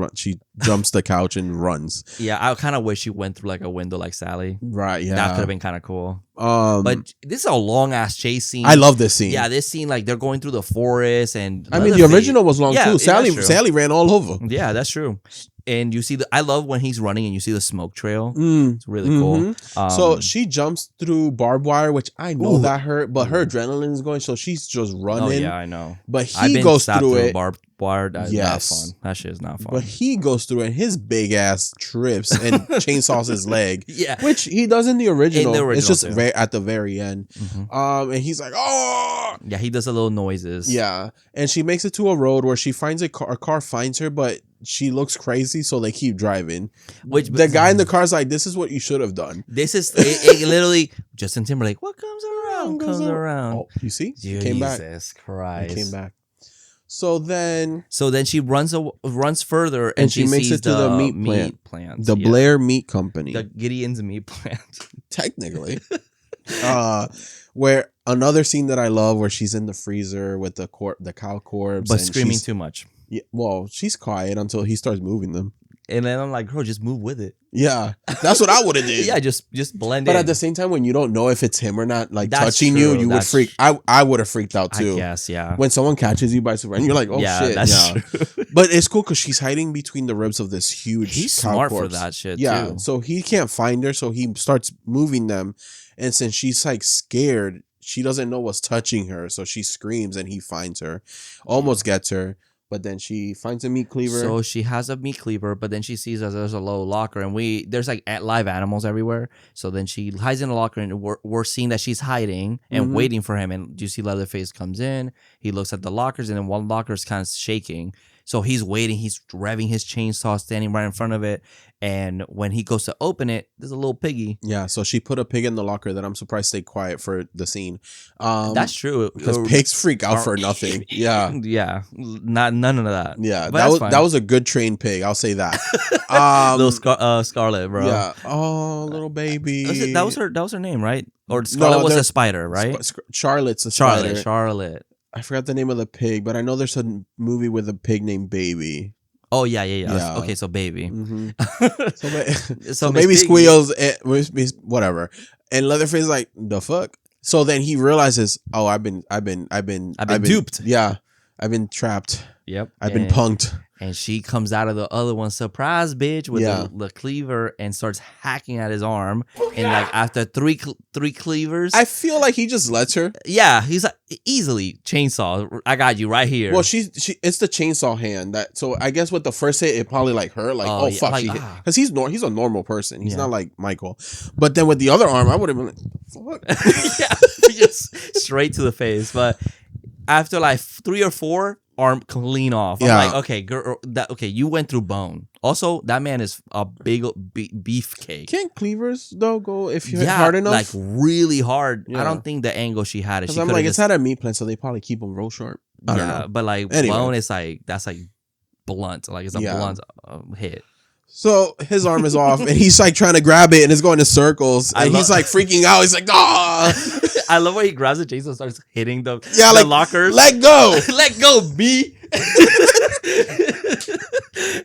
jumps the couch and runs. Yeah, I kind of wish she went through like a window like Sally. Right. Yeah, that could have been kind of cool. But this is a long ass chase scene. I love this scene. Yeah, this scene like they're going through the forest, and I mean the original was long too. Sally ran all over. Yeah, that's true. And you see I love when he's running and you see the smoke trail. It's really cool. So she jumps through barbed wire, which I know that hurt, but her adrenaline is going, so she's just running. Oh yeah, I know. But he goes through it. Barbed wire. That's not fun. That shit is not fun. But he goes through it, and his big ass trips and chainsaws his leg. Yeah, which he does in the original. It's just at the very end. And he's like, oh yeah, he does a little noises. Yeah, and she makes it to a road where she finds a car finds her, but she looks crazy, so they keep driving. Which the guy in the car's like, "This is what you should have done." This is it literally Justin Timberlake. What comes around comes around. Oh, you see, Jesus Christ, he came back. So then she runs further, and she makes sees it to the meat plant, the Blair Meat Company, the Gideon's meat plant, technically. Where another scene that I love, where she's in the freezer with the cow corpse, but and screaming too much. Yeah, well, she's quiet until he starts moving them. And then I'm like, bro, just move with it. Yeah, that's what I would have did. Yeah, just blend but in. But at the same time, when you don't know if it's him or not, like touching you would freak. I would have freaked out too. I guess, yeah. When someone catches you by surprise, and you're like, oh shit. That's true. But it's cool because she's hiding between the ribs of this huge. He's cow smart corpse. for that shit. Yeah, too. So he can't find her, so he starts moving them, and since she's like scared, she doesn't know what's touching her, so she screams, and he finds her, almost gets her. But then she finds a meat cleaver. So she has a meat cleaver, but then she sees that there's a low locker, and there's like live animals everywhere. So then she hides in a locker, and we're seeing that she's hiding and waiting for him. And you see Leatherface comes in. He looks at the lockers, and then one locker is kind of shaking. So he's waiting. He's revving his chainsaw, standing right in front of it. And when he goes to open it, there's a little piggy. Yeah, so she put a pig in the locker that I'm surprised stayed quiet for the scene. That's true. Because pigs freak out for nothing. Yeah. Yeah. None of that. Yeah, But that was a good trained pig. I'll say that. Little Scarlet, bro. Yeah. Oh, little baby. That was her name, right? Or Scarlet was a spider, right? Charlotte's a spider. Charlotte. I forgot the name of the pig, but I know there's a movie with a pig named Baby. Oh yeah. Okay, so Baby. Mm-hmm. So Miss Baby Piggy- squeals, whatever, and Leatherface is like, the fuck. So then he realizes, oh, I've been duped. Yeah, I've been trapped. Yep. I've been punked. And she comes out of the other one, surprise, bitch, with the cleaver and starts hacking at his arm. And like after three cleavers, I feel like he just lets her. yeah, he's like easily chainsaw. I got you right here. Well, she it's the chainsaw hand that. So I guess with the first hit, it probably like her, like, oh yeah, fuck, like, because he's a normal person. He's Yeah. not like Michael. But then with the other arm, I would have been like, fuck. yeah, just straight to the face. But after like 3 or 4, arm clean off. I'm Yeah. like, okay, girl, okay, you went through bone. Also, that man is a big beefcake. Can't cleavers though go if you hit hard enough? like really hard. Yeah. I don't think the angle she had it. Because She I'm could've like, just, it's not a meat plant, so they probably keep them real sharp. I don't know. but like Anyway. bone is like that's like blunt. Like it's a Yeah. blunt hit. So his arm is off, and he's like trying to grab it, and it's going in circles, and he's like freaking out. He's like, ah! I love when he grabs the chainsaw and starts hitting the like lockers. Let go. Let go, B.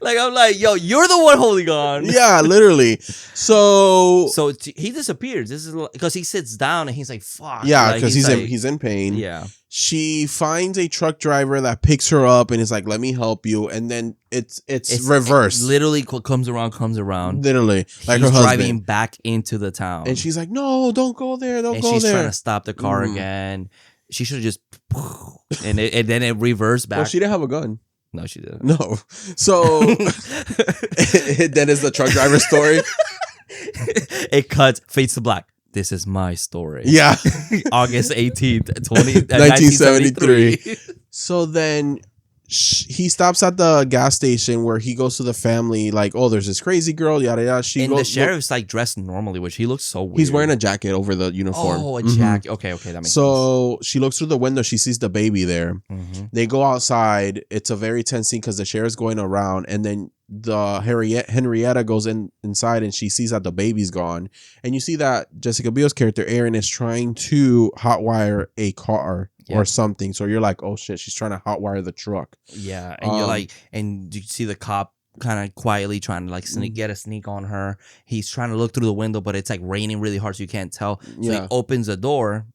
Like I'm like, yo, you're the one holding on. Yeah, literally. So he disappears. This is because he sits down and he's like, fuck. yeah, Like, because he's in pain. Yeah. She finds a truck driver that picks her up and is like, "Let me help you," and then it's reversed. It literally comes around. Literally, like He's her driving husband. back into the town, And she's like, "No, don't go there. Don't and go she's there." trying to stop the car again. She should have just, and then it reversed back. Well, she didn't have a gun. No, she didn't. No. So then is the truck driver story. It cuts, fades to black. This is my story. Yeah. August 18th, 1973. So then he stops at the gas station where he goes to the family, like, oh, there's this crazy girl, yada yada. And the sheriff's like dressed normally, which he looks so weird. He's wearing a jacket over the uniform. Oh, a jacket. Okay, that makes sense. So she looks through the window. She sees the baby there. Mm-hmm. They go outside. It's a very tense scene because the sheriff's going around, and then the Henrietta goes inside, and she sees that the baby's gone. And you see that Jessica Biel's character Erin is trying to hotwire a car or something. So you're like, oh shit, she's trying to hotwire the truck. Yeah, and you're like, and you see the cop kind of quietly trying to like get a sneak on her. He's trying to look through the window, but it's like raining really hard, so you can't tell. So he opens the door.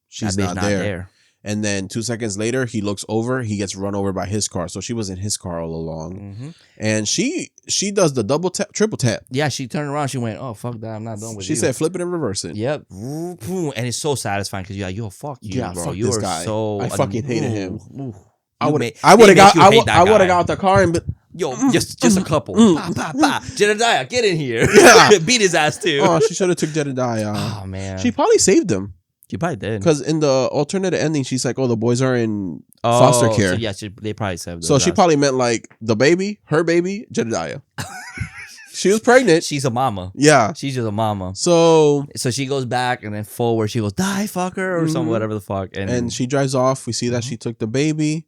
She's not there. And then 2 seconds later, he looks over. He gets run over by his car. So she was in his car all along. Mm-hmm. And she does the double tap, triple tap. Yeah, she turned around. She went, "Oh fuck that! I'm not done with you." She said, "Flip it and reverse it." Yep, and it's so satisfying because you're like, "Yo, fuck you, Yeah, bro. fuck You this are guy. so." I fucking hated him. I would have got out the car and been, just a couple. Jedediah, get in here. Yeah. Beat his ass too. oh, she should have took Jedediah. Oh man, She probably saved him she probably did. because in the alternate ending, she's like, "Oh, the boys are in foster care." So yeah, they probably saved. So she probably meant like the baby, her baby, Jedediah. She was pregnant. She's a mama. Yeah. She's just a mama. So she goes back and then forward. She goes, "Die, fucker," or something, whatever the fuck. And she drives off. We see that she took the baby,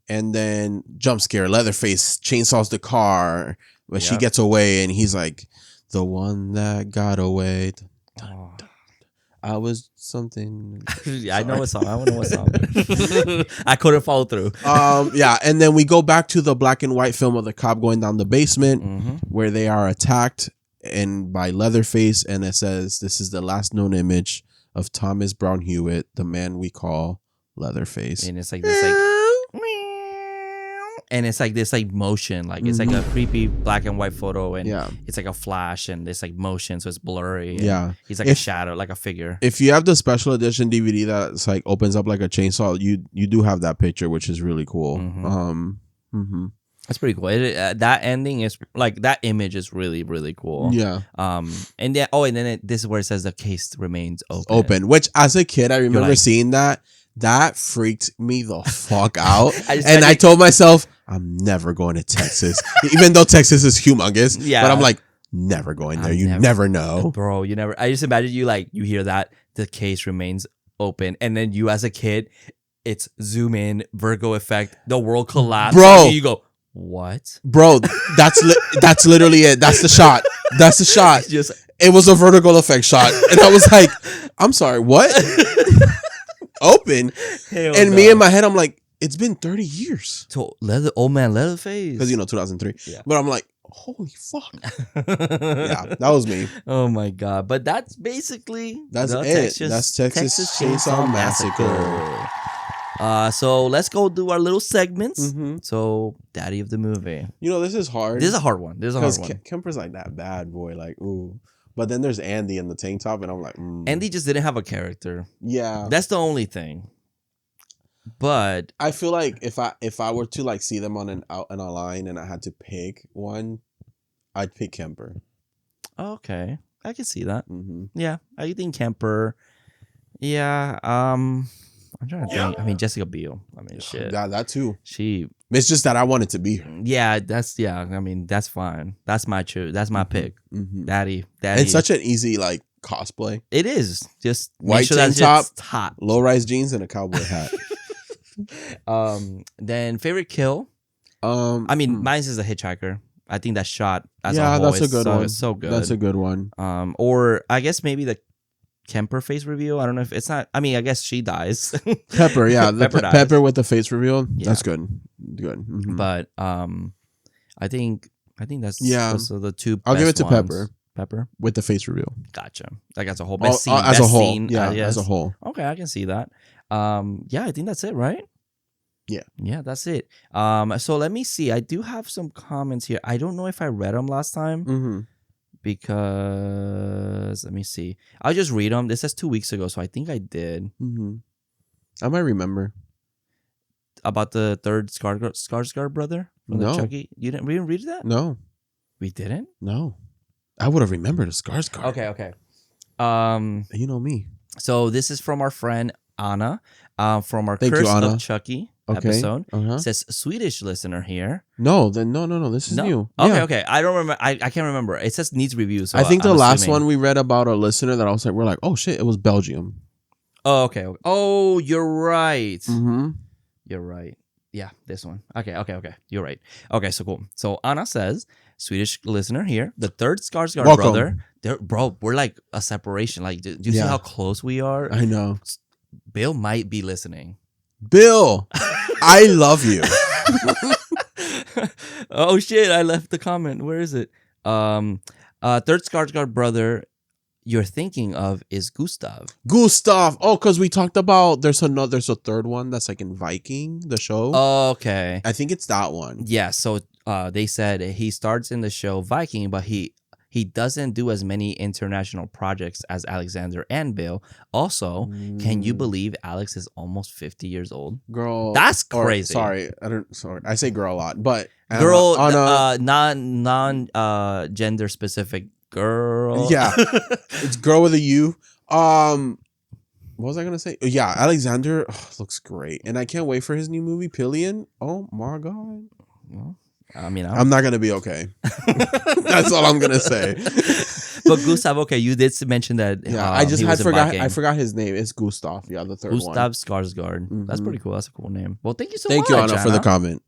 and then jump scare. Leatherface chainsaws the car, but she gets away, and he's like, "The one that got away." I was something. I know what song. I know what song. I couldn't follow through. Yeah, and then we go back to the black and white film of the cop going down the basement where they are attacked and by Leatherface, and it says, "This is the last known image of Thomas Brown Hewitt, the man we call Leatherface." And it's like this, and it's like this, like motion, like it's like a creepy black and white photo, and it's like a flash, and it's like motion, so it's blurry. Yeah, he's like a shadow, like a figure. If you have the special edition DVD that's like opens up like a chainsaw, you do have that picture, which is really cool. That's pretty cool. That ending is like that image is really really cool. Yeah. And then this is where it says the case remains open. Which as a kid I remember seeing that. That freaked me the fuck out. I I told myself, I'm never going to Texas. Even though Texas is humongous. Yeah. But I'm like, never going there. You never know. Bro, you never. I just imagine you like, you hear that, the case remains open. And then you as a kid, it's zoom in, Virgo effect, the world collapses. Bro. And you go, what? Bro, that's literally it. That's the shot. That's the shot. Just It was a vertical effect shot. And I was like, I'm sorry, what? Open. hell And no. me in my head, I'm like, it's been 30 years. To old man Leatherface. Because, 2003. Yeah. But I'm like, holy fuck. Yeah, that was me. Oh my god! But that's basically That's the it. That's Texas Chainsaw Massacre. So let's go do our little segments. Mm-hmm. So, Daddy of the movie. This is hard. This is a hard one. Because Kemper's like that bad boy, like, ooh. But then there's Andy in the tank top, and I'm like, Andy just didn't have a character. Yeah. That's the only thing. But I feel like if I were to like see them on a line and I had to pick one, I'd pick Kemper. okay, I can see that. Mm-hmm. Yeah, I think Kemper. Yeah. I'm trying to think. I mean, Jessica Biel. I mean, shit. Yeah, that too. She. It's just that I wanted to be her. Yeah, I mean, that's fine. That's my choice. That's my pick. Mm-hmm. Daddy. It's such an easy like cosplay. It is just make White sure tank that's top, just hot. low rise jeans, and a cowboy hat. Then favorite kill. I mean, mine's is a hitchhiker. I think that shot as a whole that's a is good one. It's so good. That's a good one. Or I guess maybe the Kemper face reveal. I don't know if it's not. I mean, I guess she dies. Pepper, yeah, the Pepper dies. Pepper with the face reveal. Yeah. That's good. Good. Mm-hmm. But I think that's those are the two. I'll give it to best ones. Pepper. Pepper With the face reveal. Gotcha. Like as a whole, best scene. As best a whole. Scene, Yeah, yes. as a whole. Okay, I can see that. Yeah, I think that's it, right? Yeah, that's it. So let me see. I do have some comments here. I don't know if I read them last time Mm-hmm. because let me see. I'll just read them. This says 2 weeks ago, so I think I did. Mm-hmm. I might remember. About the third Skarsgård brother from the No. Chucky. We didn't read that? No. We didn't? No. I would have remembered a Skarsgård. Okay. You know me. So this is from our friend Anna, from our Thank you, Curse Anna. of Chucky Okay. episode. Uh-huh. It says Swedish listener here. No. This is No. new. Okay, Yeah. okay. I don't remember. I can't remember. It says needs review. So I think the I'm last assuming. one we read about a listener that I was like, we're like, oh shit, it was Belgium. Oh, okay. Oh, you're right. Mm-hmm. You're right. Yeah, this one. Okay. You're right. Okay, so cool. So Anna says, Swedish listener here, the third Skarsgård Welcome. brother. Bro, we're like a separation. Like, do you see Yeah. how close we are? I know. Bill might be listening. Bill, I love you. Oh shit! I left the comment. Where is it? Third Skarsgård brother you're thinking of is Gustav. Gustav. Oh, because we talked about there's a third one that's like in Viking, the show. Okay. I think it's that one. Yeah. So they said he starts in the show Viking, but he doesn't do as many international projects as Alexander and Bill. Also, can you believe Alex is almost 50 years old? Girl? That's crazy. Sorry, I say girl a lot, but Girl, Anna, non gender specific girl. Yeah, it's girl with a U. What was I gonna say? Yeah, Alexander looks great, and I can't wait for his new movie Pillion. Oh my god. Well, I mean, I'm not gonna be okay. That's all I'm gonna say. But Gustav, okay, you did mention that. Yeah, I forgot his name. It's Gustav. Yeah, the third one. Gustav Skarsgård. That's Mhm. pretty cool. That's a cool name. Well, thank you so Thank much. you, Anna, for the comment.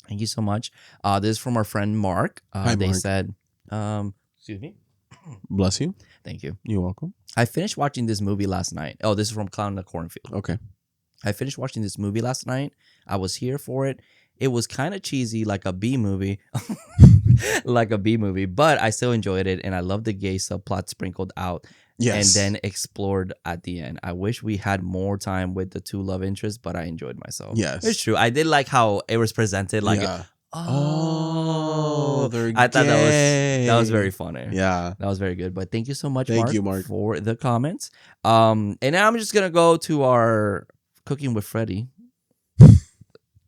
Thank you so much. This is from our friend Mark. Hi, they Mark. said, excuse me. Bless you. Thank you. You're welcome. I finished watching this movie last night. Oh, this is from Clown in the Cornfield. Okay. I finished watching this movie last night. I was here for it. It was kind of cheesy, like a B movie. But I still enjoyed it, and I love the gay subplot sprinkled out. Yes. And then explored at the end. I wish we had more time with the two love interests, but I enjoyed myself. Yes. It's true. I did like how it was presented. Like, yeah. oh, they're I thought gay. that was very funny. Yeah. That was very good. But thank you so much, Thank Mark, you, Mark. for the comments. And now I'm just gonna go to our Cooking with Freddie.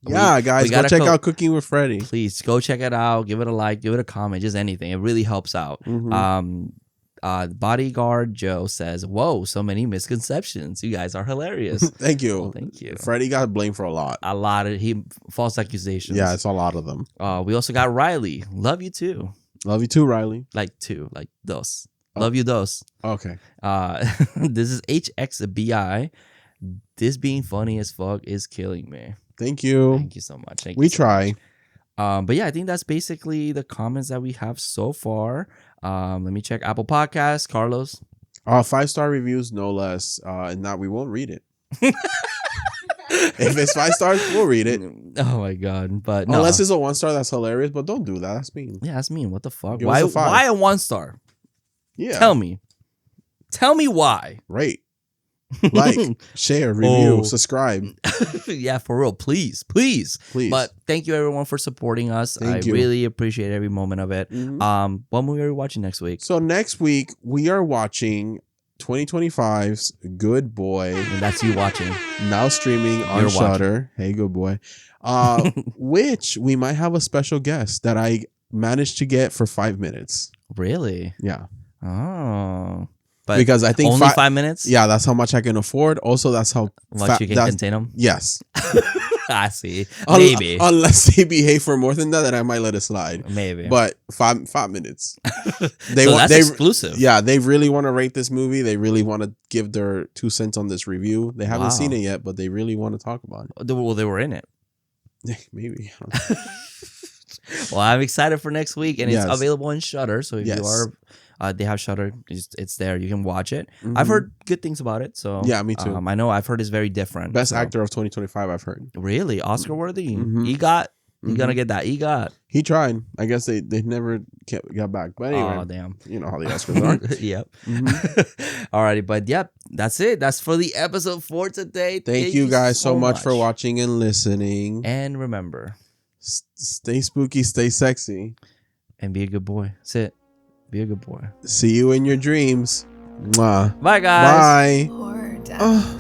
Yeah, guys, we go gotta check out Cooking with Freddie. Please go check it out. Give it a like. Give it a comment. Just anything. It really helps out. Mhm. Bodyguard Joe says, "Whoa, so many misconceptions. You guys are hilarious." Thank you. Well, thank you. Freddie got blamed for a lot. A lot of false accusations. Yeah, it's a lot of them. We also got Riley. Love you too. Love you too, Riley. Like dos. Love you dos. Okay. This is HXBI. This being funny as fuck is killing me. Thank you. Thank you so much. We try. But yeah, I think that's basically the comments that we have so far. Let me check Apple Podcasts. Carlos. 5-star reviews, no less. And that we won't read it. If it's 5 stars, we'll read it. Oh my god! But no. Unless it's a 1-star, that's hilarious. But don't do that. That's mean. Yeah, that's mean. What the fuck? Give us a 5. Why a 1-star? Yeah. Tell me why. Rate, like, share, review, subscribe. Yeah, for real. Please. But thank you everyone for supporting us. I really appreciate every moment of it. Mm-hmm. What movie are we watching next week? So next week we are watching 2025's Good Boy. And that's you watching. Now streaming on Shudder. Hey, Good Boy. Which we might have a special guest that I managed to get for 5 minutes. Really? Yeah. Oh. But because I think only 5 minutes? Yeah, that's how much I can afford. Also, that's how much you can contain them? Yes. I see. Maybe. Unless they behave for more than that, then I might let it slide. Maybe. But 5 minutes. That's exclusive. Yeah, they really want to rate this movie. They really want to give their 2 cents on this review. They haven't seen it yet, but they really want to talk about it. Well, they were in it. Maybe. Well, I'm excited for next week, and it's available in Shudder. So if you are, they have Shudder. It's there. You can watch it. Mm-hmm. I've heard good things about it. So yeah, me too. I know I've heard it's very different. Best actor of 2025, I've heard. Really, Oscar worthy. Mm-hmm. EGOT. You're gonna get that EGOT. He tried. I guess they never got back. But anyway, oh damn, you know how the Oscars are. Yep. Mm-hmm. Alrighty, but yep, that's it. That's for the episode for today. Thank you guys so much for watching and listening. And remember, stay spooky, stay sexy, and be a good boy. Sit. Be a good boy. See you in your dreams. Mwah. Bye, guys. Bye.